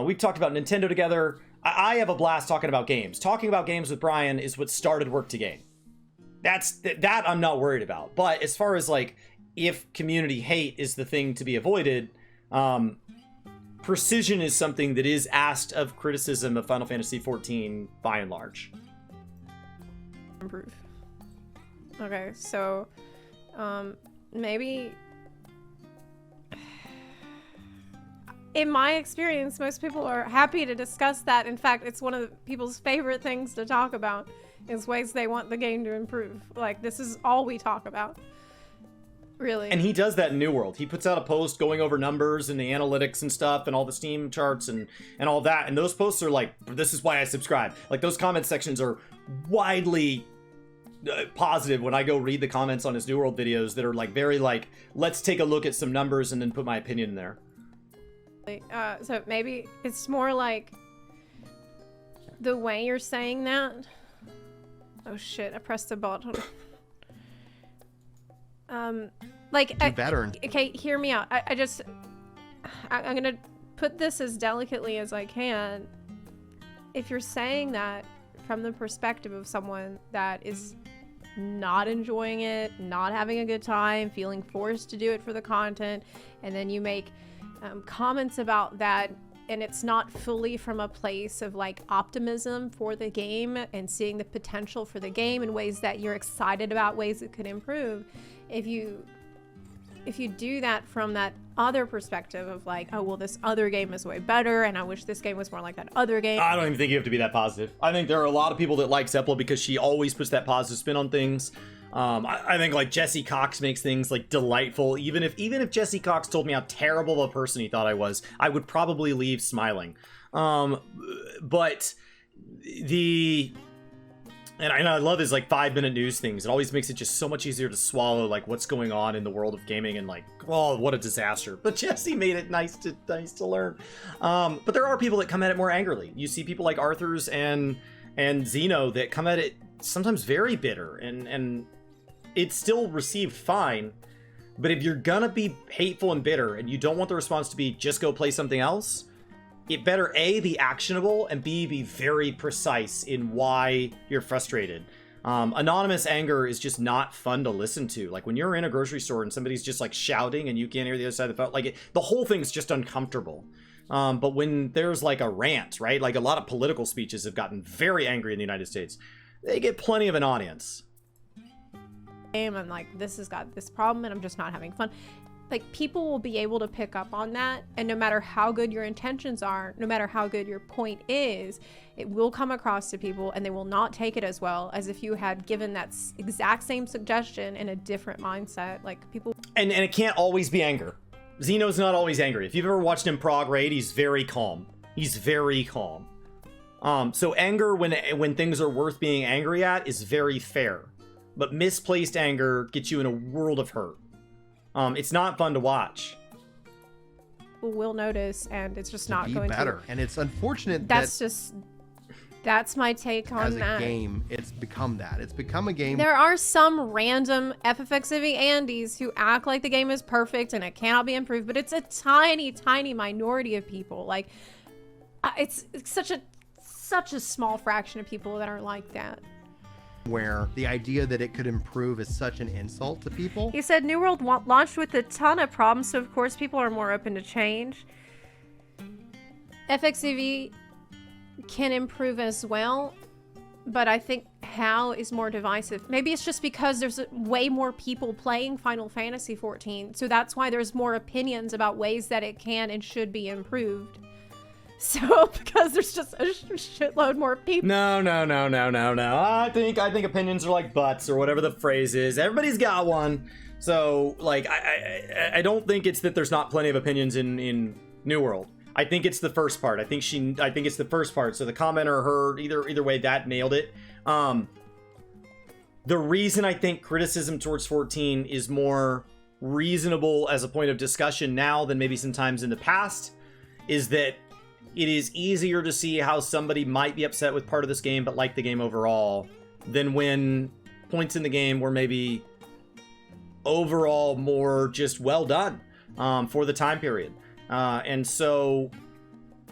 We've talked about Nintendo together. I have a blast talking about games. Talking about games with Brian is what started Work to Game. That I'm not worried about. But as far as, like, if community hate is the thing to be avoided, precision is something that is asked of criticism of Final Fantasy XIV by and large. Improve. Okay, so maybe in my experience, most people are happy to discuss that. In fact, it's one of the people's favorite things to talk about is ways they want the game to improve. Like, this is all we talk about. Really. And he does that in New World. He puts out a post going over numbers and the analytics and stuff and all the Steam charts and all that. And those posts are like, this is why I subscribe. Like, those comment sections are widely positive when I go read the comments on his New World videos that are like very like, let's take a look at some numbers and then put my opinion in there. So maybe it's more like the way you're saying that. Oh shit, I pressed the button. Like, Do better. Okay, hear me out. I'm gonna put this as delicately as I can. If you're saying that from the perspective of someone that is not enjoying it, not having a good time, feeling forced to do it for the content, and then you make comments about that, and it's not fully from a place of like optimism for the game and seeing the potential for the game in ways that you're excited about, ways it could improve. If you do that from that other perspective of like, oh well, this other game is way better and I wish this game was more like that other game. I don't even think you have to be that positive. I think there are a lot of people that like Zeplive because she always puts that positive spin on things. I think like Jesse Cox makes things like delightful. Even if Jesse Cox told me how terrible of a person he thought I was, I would probably leave smiling. But I love his like 5-minute news things. It always makes it just so much easier to swallow like what's going on in the world of gaming and like, oh, what a disaster. But Jesse made it nice to learn. But there are people that come at it more angrily. You see people like Arthur's and Zeno that come at it sometimes very bitter and it's still received fine. But if you're gonna be hateful and bitter and you don't want the response to be just go play something else, it better A, be actionable, and B, be very precise in why you're frustrated. Anonymous anger is just not fun to listen to. Like when you're in a grocery store and somebody's just like shouting and you can't hear the other side of the phone, like the whole thing's just uncomfortable. But when there's like a rant, right? Like a lot of political speeches have gotten very angry in the United States. They get plenty of an audience. I'm like, this has got this problem and I'm just not having fun. Like, people will be able to pick up on that, and no matter how good your intentions are, no matter how good your point is, it will come across to people and they will not take it as well as if you had given that exact same suggestion in a different mindset. Like, people... And it can't always be anger. Zeno's not always angry. If you've ever watched him prog raid, he's very calm. He's very calm. So anger when things are worth being angry at is very fair. But misplaced anger gets you in a world of hurt. It's not fun to watch. People will notice, and it's just not going better. And it's unfortunate that's my take on that. As a game, it's become that. It's become a game. There are some random FFXIV Andes who act like the game is perfect and it cannot be improved, but it's a tiny, tiny minority of people. Like, it's such a small fraction of people that are like that. Where the idea that it could improve is such an insult to people. He said New World launched with a ton of problems, so of course people are more open to change. FFXIV can improve as well, but I think how is more divisive. Maybe it's just because there's way more people playing Final Fantasy XIV, so that's why there's more opinions about ways that it can and should be improved. So, because there's just a shitload more people. No. I think opinions are like butts or whatever the phrase is. Everybody's got one. So, like, I don't think it's that there's not plenty of opinions in New World. I think it's the first part. I think it's the first part. So the commenter, her, either way, that nailed it. The reason I think criticism towards 14 is more reasonable as a point of discussion now than maybe sometimes in the past is that it is easier to see how somebody might be upset with part of this game but like the game overall than when points in the game were maybe overall more just well done for the time period. And so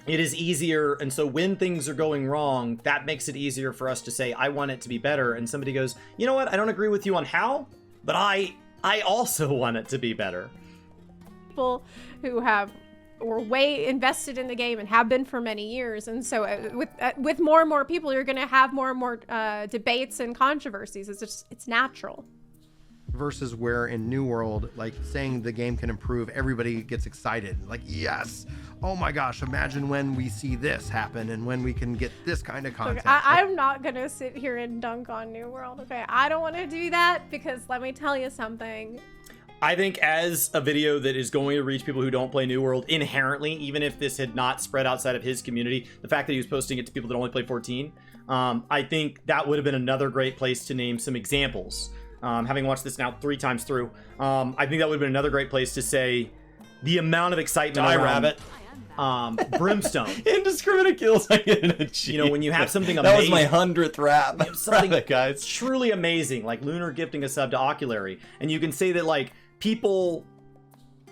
it is easier. And so when things are going wrong, that makes it easier for us to say, I want it to be better. And somebody goes, you know what? I don't agree with you on how, but I also want it to be better. People who have were way invested in the game and have been for many years. And so with more and more people, you're going to have more and more debates and controversies. It's natural. Versus where in New World, like saying the game can improve, everybody gets excited. Like, yes, oh my gosh, imagine when we see this happen and when we can get this kind of content. Look, I'm not going to sit here and dunk on New World, okay? I don't want to do that because let me tell you something. I think as a video that is going to reach people who don't play New World inherently, even if this had not spread outside of his community, the fact that he was posting it to people that only play 14, I think that would have been another great place to name some examples. Having watched this now 3 times through, I think that would have been another great place to say the amount of excitement around Brimstone. Indiscriminate kills, I get an achievement. You know, when you have something that amazing. was my 100th rap. Something guys. truly amazing, like Lunar gifting a sub to Oculary. And you can say that, like, people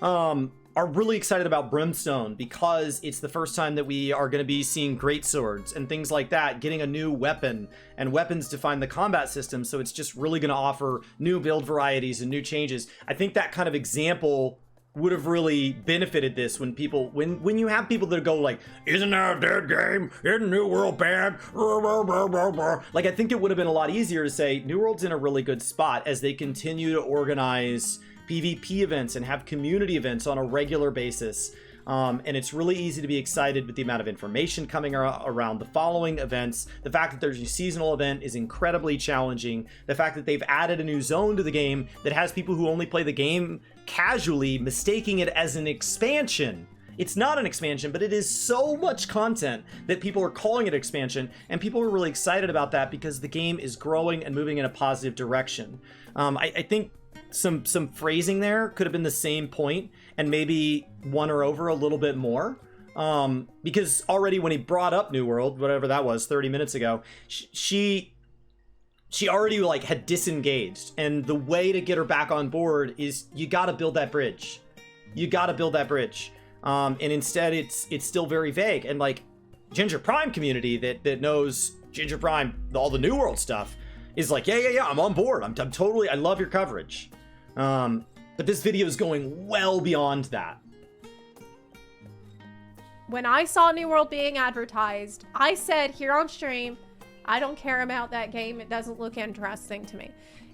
are really excited about Brimstone because it's the first time that we are going to be seeing great swords and things like that, getting a new weapon, and weapons define the combat system, so it's just really going to offer new build varieties and new changes. I think that kind of example would have really benefited this when people, when you have people that go like, isn't that a dead game? Isn't New World bad? Like, I think it would have been a lot easier to say New World's in a really good spot as they continue to organize PvP events and have community events on a regular basis. And it's really easy to be excited with the amount of information coming around the following events. The fact that there's a seasonal event is incredibly challenging. The fact that they've added a new zone to the game that has people who only play the game casually mistaking it as an expansion. It's not an expansion, but it is so much content that people are calling it expansion, and people are really excited about that because the game is growing and moving in a positive direction. I think some phrasing there could have been the same point and maybe won her over a little bit more, because already when he brought up New World, whatever that was 30 minutes ago, she already like had disengaged, and the way to get her back on board is you got to build that bridge. And instead it's still very vague, and like gingerprime community that knows gingerprime, all the New World stuff, is like, yeah, I'm on board. I'm totally, I love your coverage. But this video is going well beyond that. When I saw New World being advertised, I said here on stream, I don't care about that game. It doesn't look interesting to me.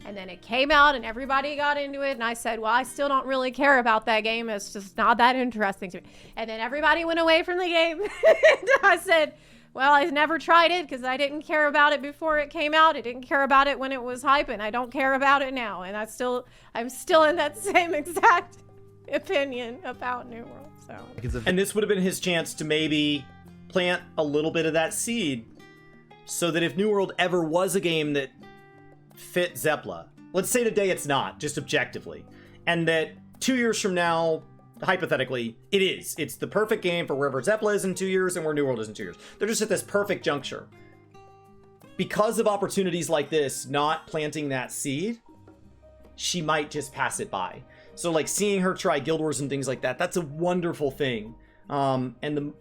And then it came out and everybody got into it. And I said, well, I still don't really care about that game. It's just not that interesting to me. And then everybody went away from the game. And I said, well, I never tried it because I didn't care about it before it came out. I didn't care about it when it was hype, and I don't care about it now. And I'm still in that same exact opinion about New World. So. And this would have been his chance to maybe plant a little bit of that seed, so that if New World ever was a game that fit Zepla, let's say today it's not, just objectively, and that 2 years from now, hypothetically, it's the perfect game for wherever Zepla is in 2 years and where New World is in 2 years. They're just at this perfect juncture. Because of opportunities like this, not planting that seed, she might just pass it by. So like seeing her try Guild Wars and things like that, that's a wonderful thing. And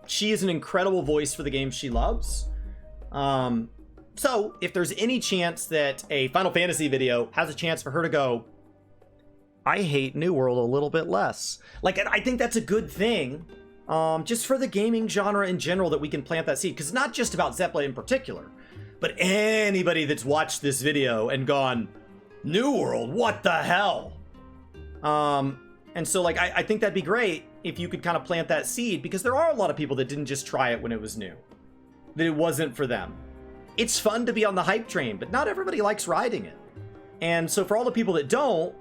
she is an incredible voice for the game she loves. So if there's any chance that a Final Fantasy video has a chance for her to go, I hate New World a little bit less. Like, I think that's a good thing, just for the gaming genre in general, that we can plant that seed. Because it's not just about Zepla in particular, but anybody that's watched this video and gone, New World, what the hell? And so, like, I think that'd be great if you could kind of plant that seed, because there are a lot of people that didn't just try it when it was new, that it wasn't for them. It's fun to be on the hype train, but not everybody likes riding it. And so for all the people that don't,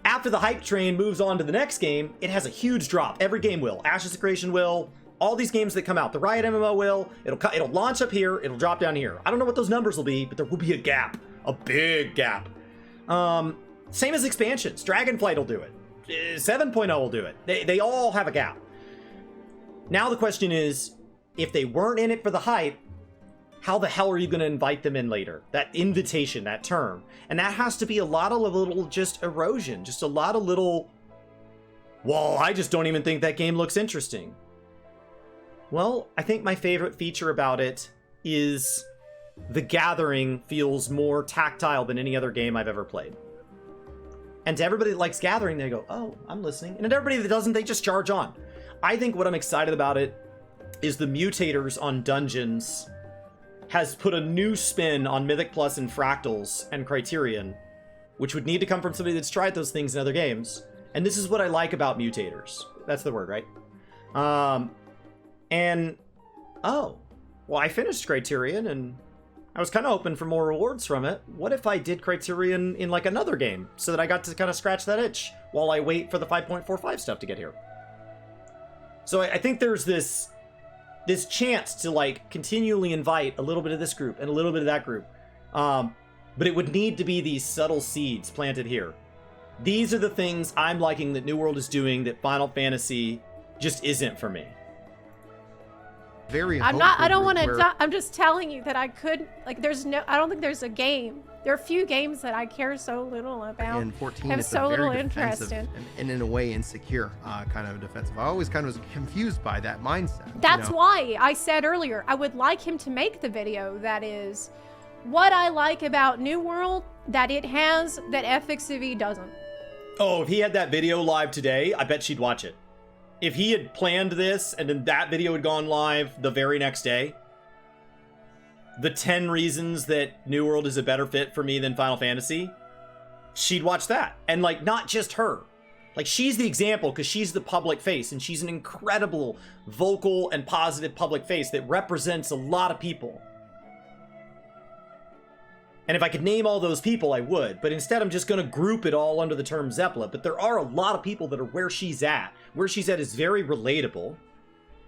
after the hype train moves on to the next game, it has a huge drop. Every game will. Ashes of Creation will. All these games that come out. The Riot MMO will. It'll launch up here. It'll drop down here. I don't know what those numbers will be, but there will be a gap. A big gap. Same as expansions. Dragonflight will do it. 7.0 will do it. They all have a gap. Now the question is, if they weren't in it for the hype, how the hell are you going to invite them in later? That invitation, that term. And that has to be a lot of little just erosion. Just a lot of little, well, I just don't even think that game looks interesting. Well, I think my favorite feature about it is the Gathering feels more tactile than any other game I've ever played. And to everybody that likes Gathering, they go, oh, I'm listening. And to everybody that doesn't, they just charge on. I think what I'm excited about it is the mutators on dungeons has put a new spin on Mythic Plus and Fractals and Criterion, which would need to come from somebody that's tried those things in other games. And this is what I like about mutators. That's the word, right? Well, I finished Criterion, and I was kind of hoping for more rewards from it. What if I did Criterion in, like, another game, so that I got to kind of scratch that itch while I wait for the 5.45 stuff to get here? So I think there's this chance to, like, continually invite a little bit of this group and a little bit of that group. But it would need to be these subtle seeds planted here. These are the things I'm liking that New World is doing that Final Fantasy just isn't for me. Very. I don't want to. I'm just telling you that I could. Like, I don't think there's a game. There are a few games that I care so little about. And 14 have is so a very little interest defensive in. and in a way insecure kind of defensive. I always kind of was confused by that mindset. That's why I said earlier I would like him to make the video that is what I like about New World that it has that FFXIV doesn't. Oh, if he had that video live today, I bet she'd watch it. If he had planned this and then that video had gone live the very next day, the 10 reasons that New World is a better fit for me than Final Fantasy, she'd watch that. And, like, not just her. Like, she's the example because she's the public face, and she's an incredible vocal and positive public face that represents a lot of people. And if I could name all those people, I would. But instead, I'm just going to group it all under the term zeplive. But there are a lot of people that are where she's at. Where she's at is very relatable.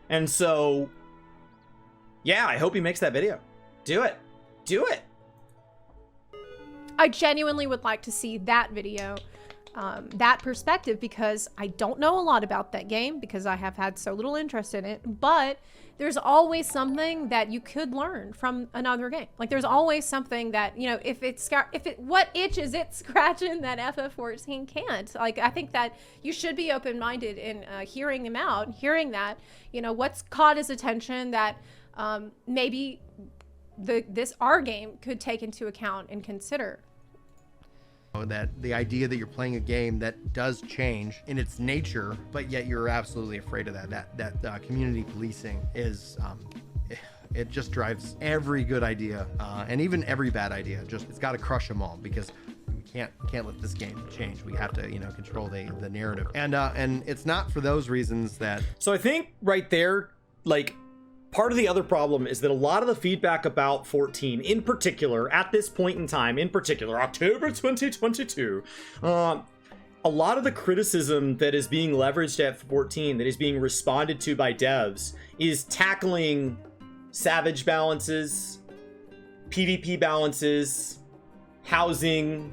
And so, yeah, I hope he makes that video. Do it. Do it. I genuinely would like to see that video, that perspective, because I don't know a lot about that game because I have had so little interest in it. But there's always something that you could learn from another game. Like, there's always something that, you know, what itch is it scratching that FF14 can't? Like, I think that you should be open-minded in hearing him out, hearing that, you know, what's caught his attention that maybe our game could take into account and consider. That the idea that you're playing a game that does change in its nature, but yet you're absolutely afraid of that community policing is it just drives every good idea and even every bad idea. It's got to crush them all, because we can't let this game change. We have to, you know, control the narrative, and it's not for those reasons that. So I think right there, like, part of the other problem is that a lot of the feedback about 14, in particular, at this point in time, in particular, October 2022, a lot of the criticism that is being leveraged at 14, that is being responded to by devs, is tackling savage balances, PvP balances, housing,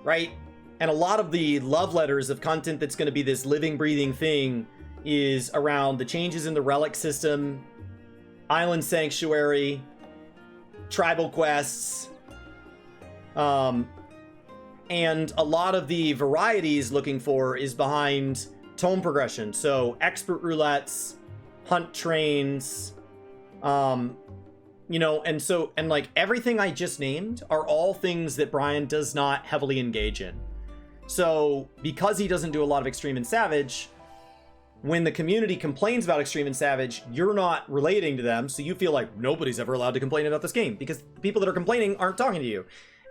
right? And a lot of the love letters of content that's going to be this living, breathing thing is around the changes in the relic system, island sanctuary, tribal quests, and a lot of the varieties looking for is behind tome progression. So expert roulettes, hunt trains, you know, and like everything I just named are all things that Brian does not heavily engage in. So because he doesn't do a lot of extreme and savage, when the community complains about Extreme and Savage, you're not relating to them, so you feel like nobody's ever allowed to complain about this game, because the people that are complaining aren't talking to you.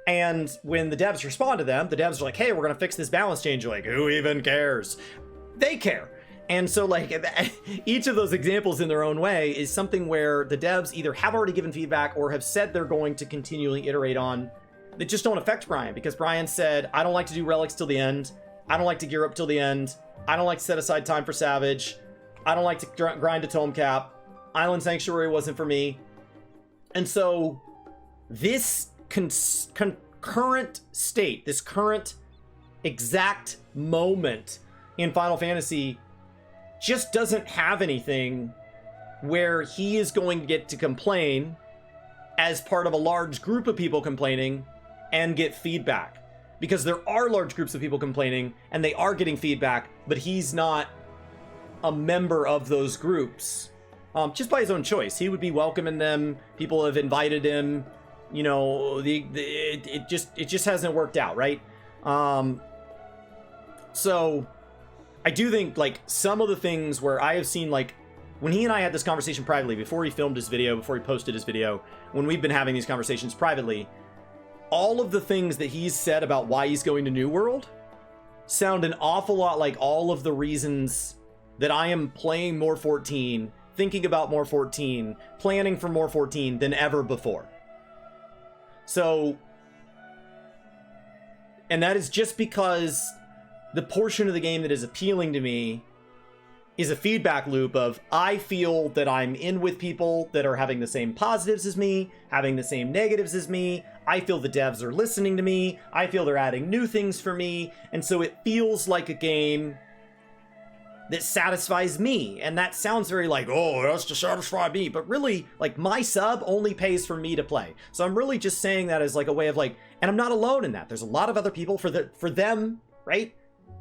And when the devs respond to them, the devs are like, hey, we're going to fix this balance change. You're like, who even cares? They care. And so, like, each of those examples in their own way is something where the devs either have already given feedback or have said they're going to continually iterate on that just don't affect Brian, because Brian said, I don't like to do relics till the end. I don't like to gear up till the end. I don't like to set aside time for Savage. I don't like to grind a tome cap. Island Sanctuary wasn't for me. And so this current state, this current exact moment in Final Fantasy just doesn't have anything where he is going to get to complain as part of a large group of people complaining and get feedback. Because there are large groups of people complaining and they are getting feedback, but he's not a member of those groups just by his own choice. He would be welcoming them. People have invited him. You know, it just hasn't worked out, right? So I do think, like, some of the things where I have seen, like, when he and I had this conversation privately, before he filmed his video, before he posted his video, when we've been having these conversations privately, all of the things that he's said about why he's going to New World sound an awful lot like all of the reasons that I am playing more 14, thinking about more 14, planning for more 14 than ever before. So, and that is just because the portion of the game that is appealing to me is a feedback loop of, I feel that I'm in with people that are having the same positives as me, having the same negatives as me. I feel the devs are listening to me. I feel they're adding new things for me. And so it feels like a game that satisfies me. And that sounds very like, oh, that's to satisfy me. But really, like, my sub only pays for me to play. So I'm really just saying that as like a way of like, and I'm not alone in that. There's a lot of other people for them, right?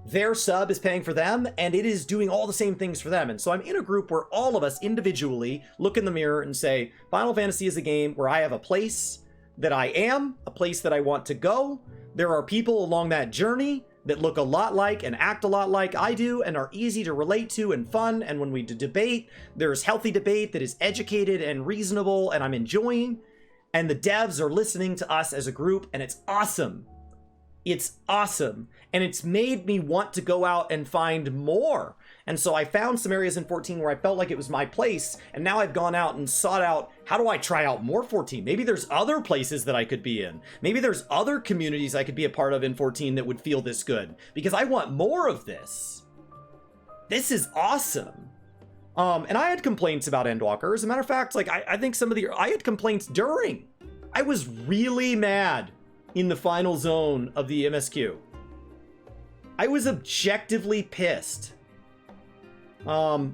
Their sub is paying for them, and it is doing all the same things for them. And so I'm in a group where all of us individually look in the mirror and say, Final Fantasy is a game where I have a place that I am, a place that I want to go. There are people along that journey that look a lot like and act a lot like I do and are easy to relate to and fun. And when we debate, there's healthy debate that is educated and reasonable, and I'm enjoying. And the devs are listening to us as a group, and it's awesome. It's awesome. And it's made me want to go out and find more. And so I found some areas in 14 where I felt like it was my place. And now I've gone out and sought out, how do I try out more 14? Maybe there's other places that I could be in. Maybe there's other communities I could be a part of in 14 that would feel this good. Because I want more of this. This is awesome. And I had complaints about Endwalker. As a matter of fact, like, I think I had complaints during. I was really mad in the final zone of the MSQ. I was objectively pissed. So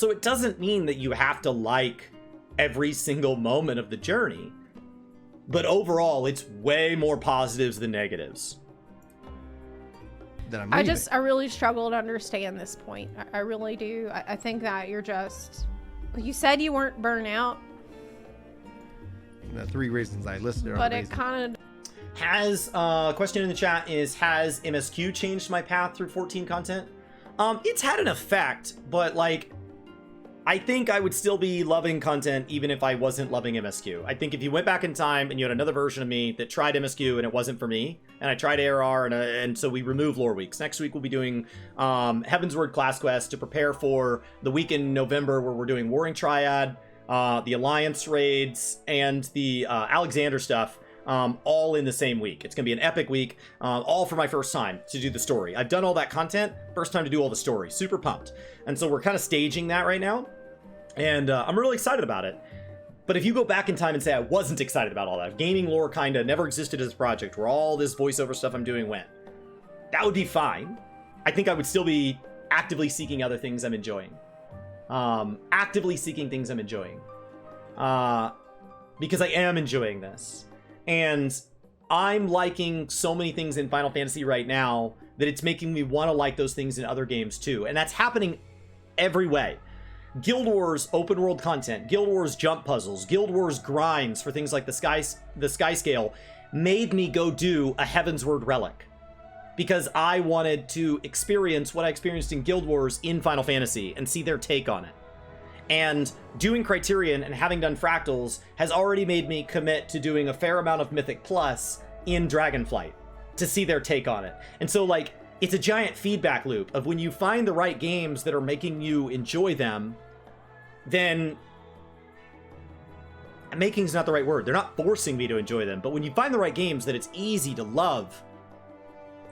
it doesn't mean that you have to like every single moment of the journey, but overall it's way more positives than negatives. That I'm I really struggle to understand this point. I really do. I think that you said you weren't burnt out, the 3 reasons I listed are but amazing. it kind of Question in the chat is, has MSQ changed my path through 14 content? It's had an effect, but like, I think I would still be loving content even if I wasn't loving MSQ. I think if you went back in time and you had another version of me that tried MSQ and it wasn't for me, and I tried ARR and so we removed lore weeks. Next week we'll be doing Heavensward Class Quest to prepare for the week in November where we're doing Warring Triad, the Alliance raids, and the Alexander stuff. All in the same week. It's gonna be an epic week, all for my first time to do the story. I've done all that content, first time to do all the story. Super pumped. And so we're kind of staging that right now, and I'm really excited about it. But if you go back in time and say I wasn't excited about all that, gaming lore kinda never existed as a project where all this voiceover stuff I'm doing went, that would be fine. I think I would still be actively seeking other things I'm enjoying. Actively seeking things I'm enjoying. Because I am enjoying this. And I'm liking so many things in Final Fantasy right now that it's making me want to like those things in other games too. And that's happening every way. Guild Wars open world content, Guild Wars jump puzzles, Guild Wars grinds for things like the sky scale made me go do a Heavensward relic. Because I wanted to experience what I experienced in Guild Wars in Final Fantasy and see their take on it. And doing Criterion and having done Fractals has already made me commit to doing a fair amount of Mythic Plus in Dragonflight to see their take on it. And so, like, it's a giant feedback loop of when you find the right games that are making you enjoy them, then making's not the right word. They're not forcing me to enjoy them. But when you find the right games that it's easy to love,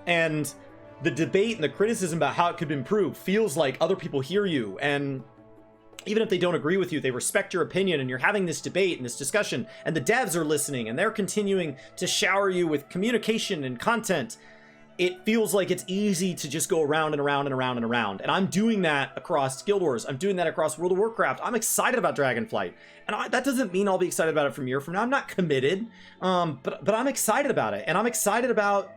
and the debate and the criticism about how it could improve feels like other people hear you, and even if they don't agree with you, they respect your opinion, and you're having this debate and this discussion, and the devs are listening, and they're continuing to shower you with communication and content. It feels like it's easy to just go around and around and around and around. And I'm doing that across Guild Wars. I'm doing that across World of Warcraft. I'm excited about Dragonflight. And that doesn't mean I'll be excited about it from a year from now. I'm not committed, but I'm excited about it. And I'm excited about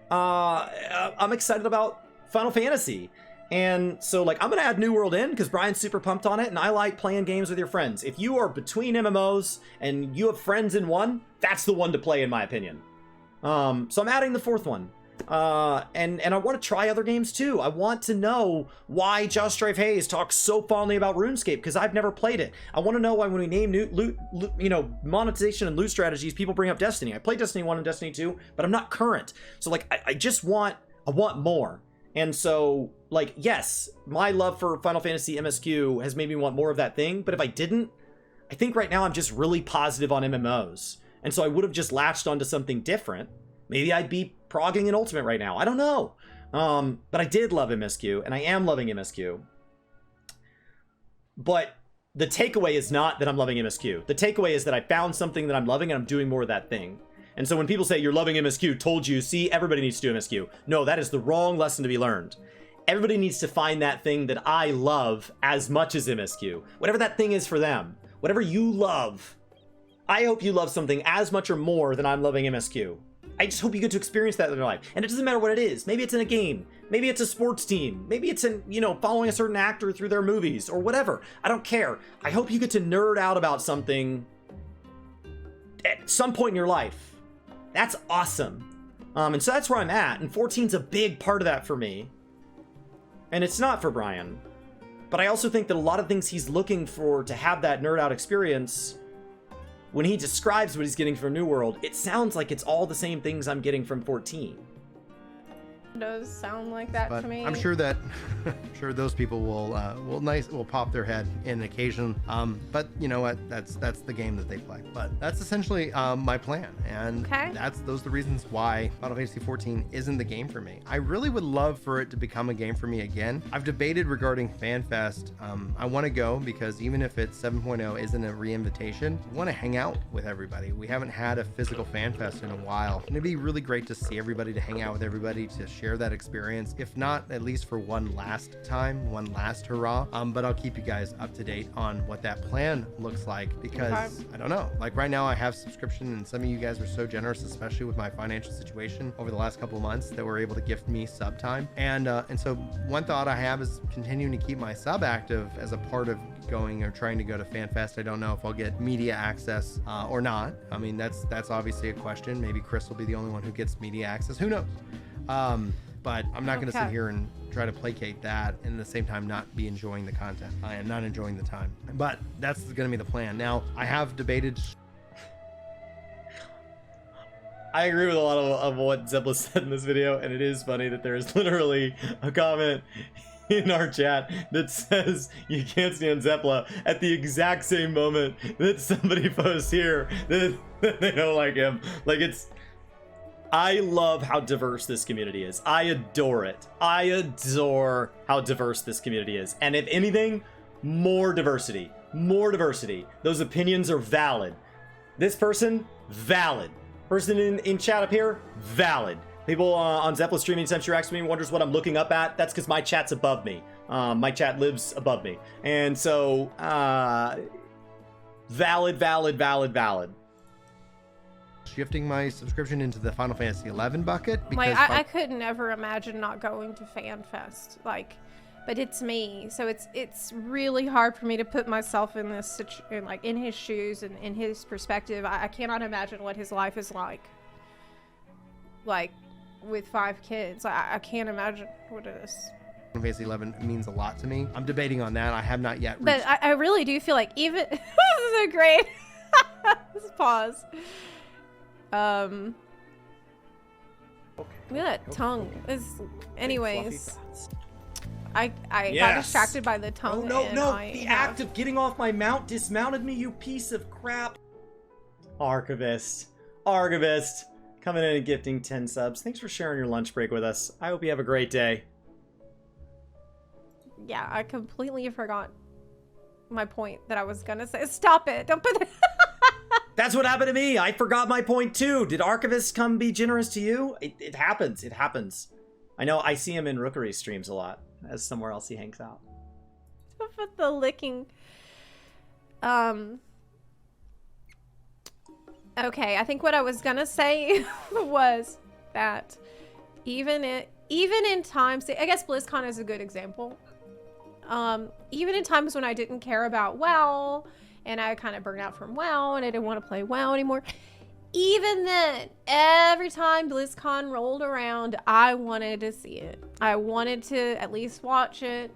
Final Fantasy. And so, like, I'm going to add New World in because Brian's super pumped on it, and I like playing games with your friends. If you are between MMOs and you have friends in one, that's the one to play, in my opinion. So I'm adding the 4th one. And I want to try other games too. I want to know why Just Drive Hayes talks so fondly about RuneScape, because I've never played it. I want to know why when we name loot, you know, monetization and loot strategies, people bring up Destiny. I played Destiny 1 and Destiny 2, but I'm not current. So like, I want more. And so, like, yes, my love for Final Fantasy MSQ has made me want more of that thing, but if I didn't, I think right now I'm just really positive on MMOs. And so I would have just latched onto something different. Maybe I'd be progging an Ultimate right now. I don't know. But I did love MSQ, and I am loving MSQ. But the takeaway is not that I'm loving MSQ. The takeaway is that I found something that I'm loving, and I'm doing more of that thing. And so when people say, you're loving MSQ, told you, see, everybody needs to do MSQ. No, that is the wrong lesson to be learned. Everybody needs to find that thing that I love as much as MSQ. Whatever that thing is for them. Whatever you love. I hope you love something as much or more than I'm loving MSQ. I just hope you get to experience that in your life. And it doesn't matter what it is. Maybe it's in a game. Maybe it's a sports team. Maybe it's in, you know, following a certain actor through their movies or whatever. I don't care. I hope you get to nerd out about something at some point in your life. That's awesome. And so that's where I'm at. And 14's a big part of that for me. And it's not for Brian. But I also think that a lot of things he's looking for to have that nerd out experience, when he describes what he's getting from New World, it sounds like it's all the same things I'm getting from 14. It does sound like that But to me. I'm sure that those people will pop their head in occasion. But you know what? That's the game that they play. But that's essentially my plan, and those are the reasons why Final Fantasy 14 isn't the game for me. I really would love for it to become a game for me again. I've debated regarding FanFest. I want to go because even if it's 7.0 isn't a re-invitation, I want to hang out with everybody. We haven't had a physical FanFest in a while, and it'd be really great to see everybody, to hang out with everybody, to share that experience, if not at least for one last time, one last hurrah. But I'll keep you guys up to date on what that plan looks like, because I don't know, like right now I have subscription, and some of you guys are so generous, especially with my financial situation over the last couple of months, that were able to gift me sub time. And so one thought I have is continuing to keep my sub active as a part of going or trying to go to FanFest. I don't know if I'll get media access or not. I mean, that's obviously a question. Maybe Chris will be the only one who gets media access. Who knows? But I'm not going to sit here and try to placate that and at the same time not be enjoying the content. I am not enjoying the time, but that's going to be the plan. Now, I have debated. I agree with a lot of what Zepla said in this video, and it is funny that there is literally a comment in our chat that says you can't stand Zepla at the exact same moment that somebody posts here that they don't like him. Like, it's... I love how diverse this community is. I adore it. I adore how diverse this community is. And if anything, more diversity. More diversity. Those opinions are valid. This person, valid. Person in chat up here, valid. People on Zeppelin stream, anytime she reacts to me and wonders what I'm looking up at, that's because my chat's above me. My chat lives above me. And so, valid, valid, valid, valid. Shifting my subscription into the Final Fantasy XI bucket, because like I couldn't ever imagine not going to FanFest, like, but it's me, so it's really hard for me to put myself in this like in his shoes and in his perspective. I cannot imagine what his life is like with 5 kids. I can't imagine what it is. Final Fantasy XI means a lot to me. I'm debating on that. I have not yet but I really do feel like even this is a great let's pause. Look at that tongue. Anyways, I got distracted by the tongue. Oh, no, the act of getting off my mount dismounted me, you piece of crap. Archivist, coming in and gifting 10 subs. Thanks for sharing your lunch break with us. I hope you have a great day. Yeah, I completely forgot my point that I was gonna say. Stop it! Don't put it. That's what happened to me. I forgot my point too. Did Archivist come be generous to you? It happens. It happens. I know. I see him in Rookery streams a lot. As somewhere else he hangs out. Put the licking. Okay, I think what I was gonna say was that even in times, I guess BlizzCon is a good example. Even in times when I didn't care about WoW, and I kind of burned out from WoW, and I didn't want to play WoW anymore. even then, every time BlizzCon rolled around, I wanted to see it. I wanted to at least watch it.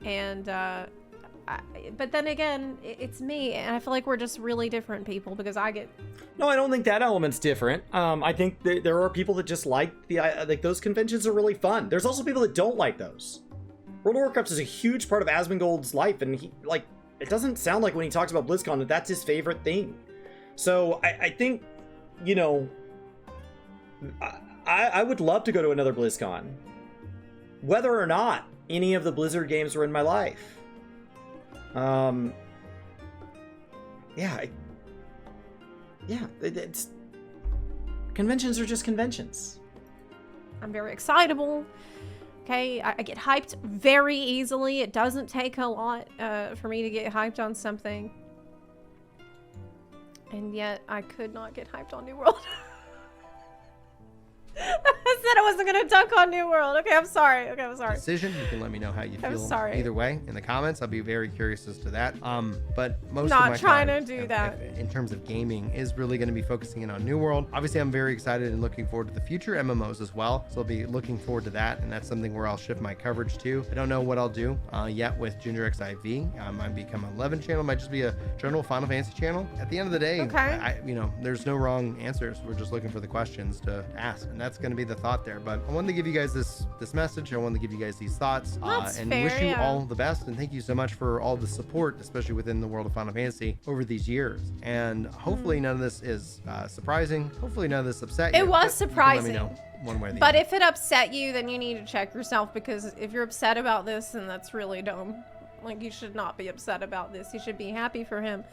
And, but then again, it's me. And I feel like we're just really different people because I get... No, I don't think that element's different. I think there are people that just like like those conventions are really fun. There's also people that don't like those. World of Warcraft is a huge part of Asmongold's life, and he, like, it doesn't sound like when he talks about BlizzCon that that's his favorite thing. So I think, you know, I would love to go to another BlizzCon, whether or not any of the Blizzard games were in my life. It's conventions are just conventions. I'm very excitable. Okay, I get hyped very easily. It doesn't take a lot for me to get hyped on something. And yet, I could not get hyped on New World. I said I wasn't going to dunk on New World. Okay, I'm sorry. Decision. You can let me know how you feel. I'm sorry. Either way in the comments. I'll be very curious as to that. But most Not of my trying time, to do that. in terms of gaming is really going to be focusing in on New World. Obviously, I'm very excited and looking forward to the future MMOs as well. So I'll be looking forward to that, and that's something where I'll shift my coverage to. I don't know what I'll do yet with gingerprime. I might become an 11 channel. It might just be a general Final Fantasy channel. At the end of the day, okay. There's no wrong answers. We're just looking for the questions to ask, and that's going to be the thought there. But I wanted to give you guys this message. I wanted to give you guys these thoughts and fair, wish you yeah. all the best. And thank you so much for all the support, especially within the world of Final Fantasy over these years. And hopefully none of this is surprising. Hopefully none of this upset you. It was but surprising. Let me know one way or the But other. if it upset you, then you need to check yourself, because if you're upset about this, then that's really dumb. Like, you should not be upset about this. You should be happy for him.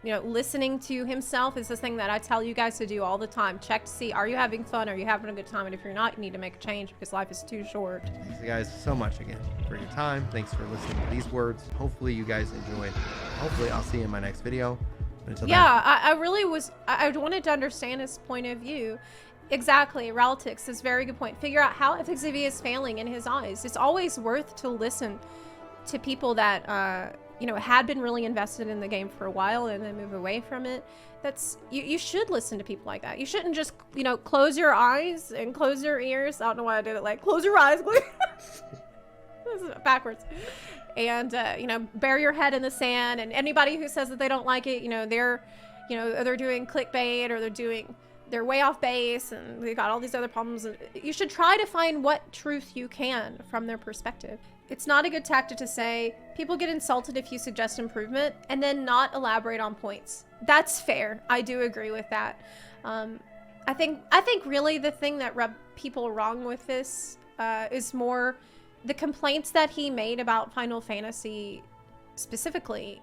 Listening to himself is this thing that I tell you guys to do all the time. Check to see, are you having fun? Are you having a good time? And if you're not, you need to make a change, because life is too short. Thanks you guys so much again for your time. Thanks for listening to these words. Hopefully you guys enjoyed. Hopefully I'll see you in my next video. But until then, I wanted to understand his point of view. Exactly. Raltix is a very good point. Figure out how FFXIV is failing in his eyes. It's always worth to listen to people that had been really invested in the game for a while and then move away from it. You should listen to people like that. You shouldn't just, close your eyes and close your ears. I don't know why I did it like, close your eyes. This is backwards. And, bury your head in the sand. And anybody who says that they don't like it, they're doing clickbait, or they're way off base, and they got all these other problems. You should try to find what truth you can from their perspective. It's not a good tactic to say, people get insulted if you suggest improvement, and then not elaborate on points. That's fair. I do agree with that. I think really the thing that rubbed people wrong with this is more the complaints that he made about Final Fantasy specifically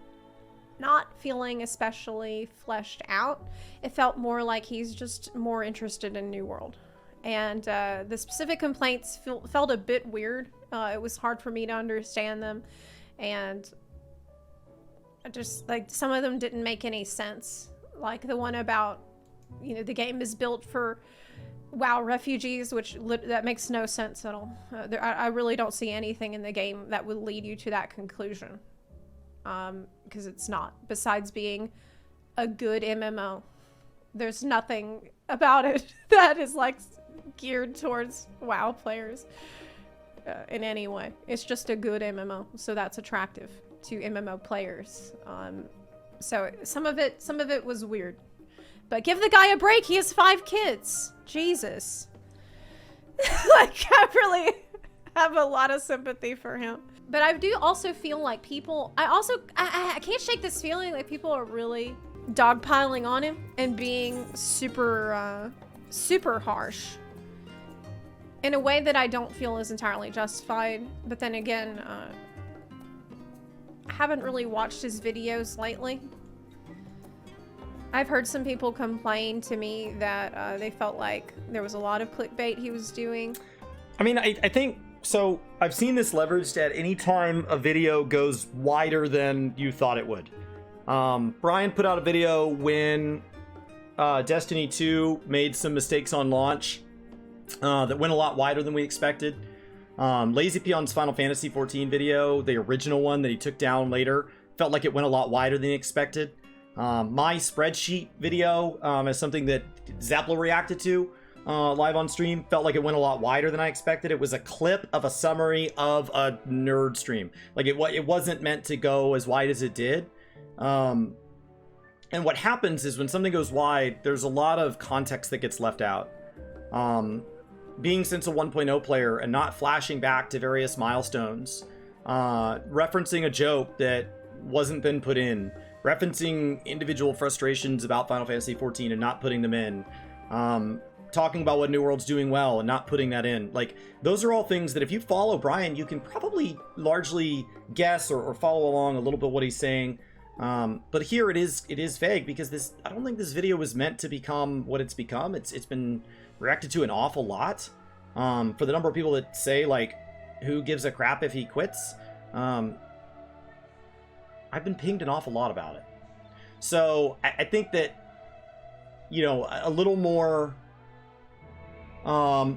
not feeling especially fleshed out. It felt more like he's just more interested in New World. And the specific complaints felt a bit weird. It was hard for me to understand them. And just, like, some of them didn't make any sense. Like the one about, the game is built for WoW refugees, which that makes no sense at all. I really don't see anything in the game that would lead you to that conclusion. Because it's not. Besides being a good MMO. There's nothing about it that is, like, geared towards WoW players in any way. It's just a good MMO, so that's attractive to MMO players. So some of it was weird, but give the guy a break. He has 5 kids. Jesus. Like, I really have a lot of sympathy for him. But I do also feel like people, I can't shake this feeling like people are really dogpiling on him and being super harsh in a way that I don't feel is entirely justified. But then again, I haven't really watched his videos lately. I've heard some people complain to me that they felt like there was a lot of clickbait he was doing. I mean, I think, so I've seen this leveraged at any time a video goes wider than you thought it would. Brian put out a video when Destiny 2 made some mistakes on launch that went a lot wider than we expected. Lazy Peon's Final Fantasy 14 video, the original one that he took down later, felt like it went a lot wider than he expected. My spreadsheet video is something that Zeplive reacted to live on stream. Felt like it went a lot wider than I expected. It was a clip of a summary of a nerd stream. Like it wasn't meant to go as wide as it did. And what happens is when something goes wide, there's a lot of context that gets left out. Being since a 1.0 player and not flashing back to various milestones, referencing a joke that wasn't then put in, referencing individual frustrations about Final Fantasy XIV and not putting them in, talking about what New World's doing well and not putting that in. Like, those are all things that if you follow Brian, you can probably largely guess or follow along a little bit what he's saying. But here it is vague because I don't think this video was meant to become what it's become. It's been reacted to an awful lot. For the number of people that say, like, who gives a crap if he quits? I've been pinged an awful lot about it. So I think that, you know, a little more, I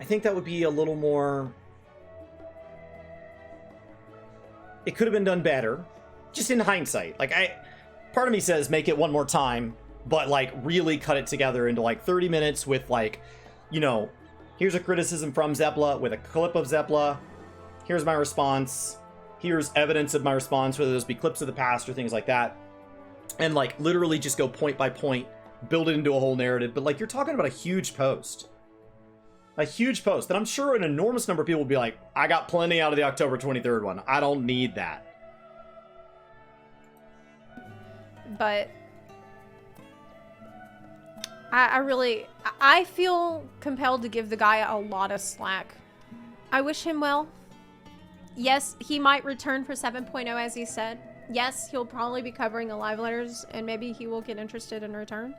think that would be a little more, it could have been done better, just in hindsight. Like, part of me says make it one more time, but like really cut it together into like 30 minutes with, like, you know, here's a criticism from Zeplive with a clip of Zeplive. Here's my response. Here's evidence of my response, whether those be clips of the past or things like that. And like literally just go point by point, build it into a whole narrative. But like, you're talking about a huge post. A huge post that I'm sure an enormous number of people will be like, I got plenty out of the October 23rd one. I don't need that. But I feel compelled to give the guy a lot of slack. I wish him well. Yes, he might return for 7.0 as he said. Yes, he'll probably be covering the live letters and maybe he will get interested in return.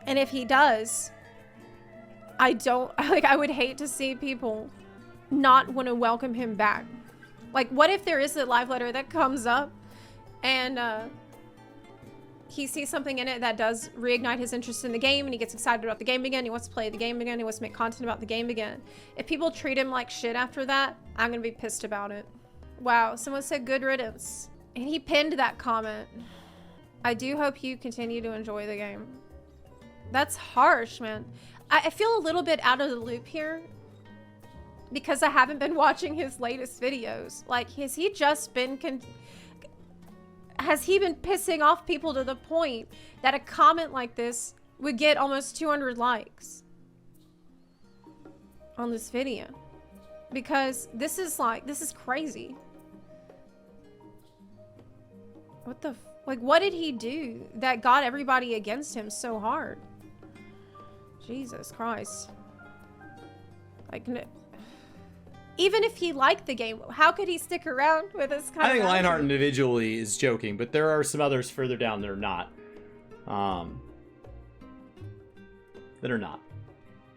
And if he does, I would hate to see people not want to welcome him back. Like, what if there is a live letter that comes up and he sees something in it that does reignite his interest in the game and he gets excited about the game again, he wants to play the game again, he wants to make content about the game again. If people treat him like shit after that, I'm gonna be pissed about it. Wow, someone said good riddance. And he pinned that comment. I do hope you continue to enjoy the game. That's harsh, man. I feel a little bit out of the loop here because I haven't been watching his latest videos. Like, has he just been pissing off people to the point that a comment like this would get almost 200 likes on this video? Because this is crazy. What the, like, what did he do that got everybody against him so hard? Jesus Christ. Like, even if he liked the game, how could he stick around with this kind of... I think Lionheart individually is joking, but there are some others further down that are not.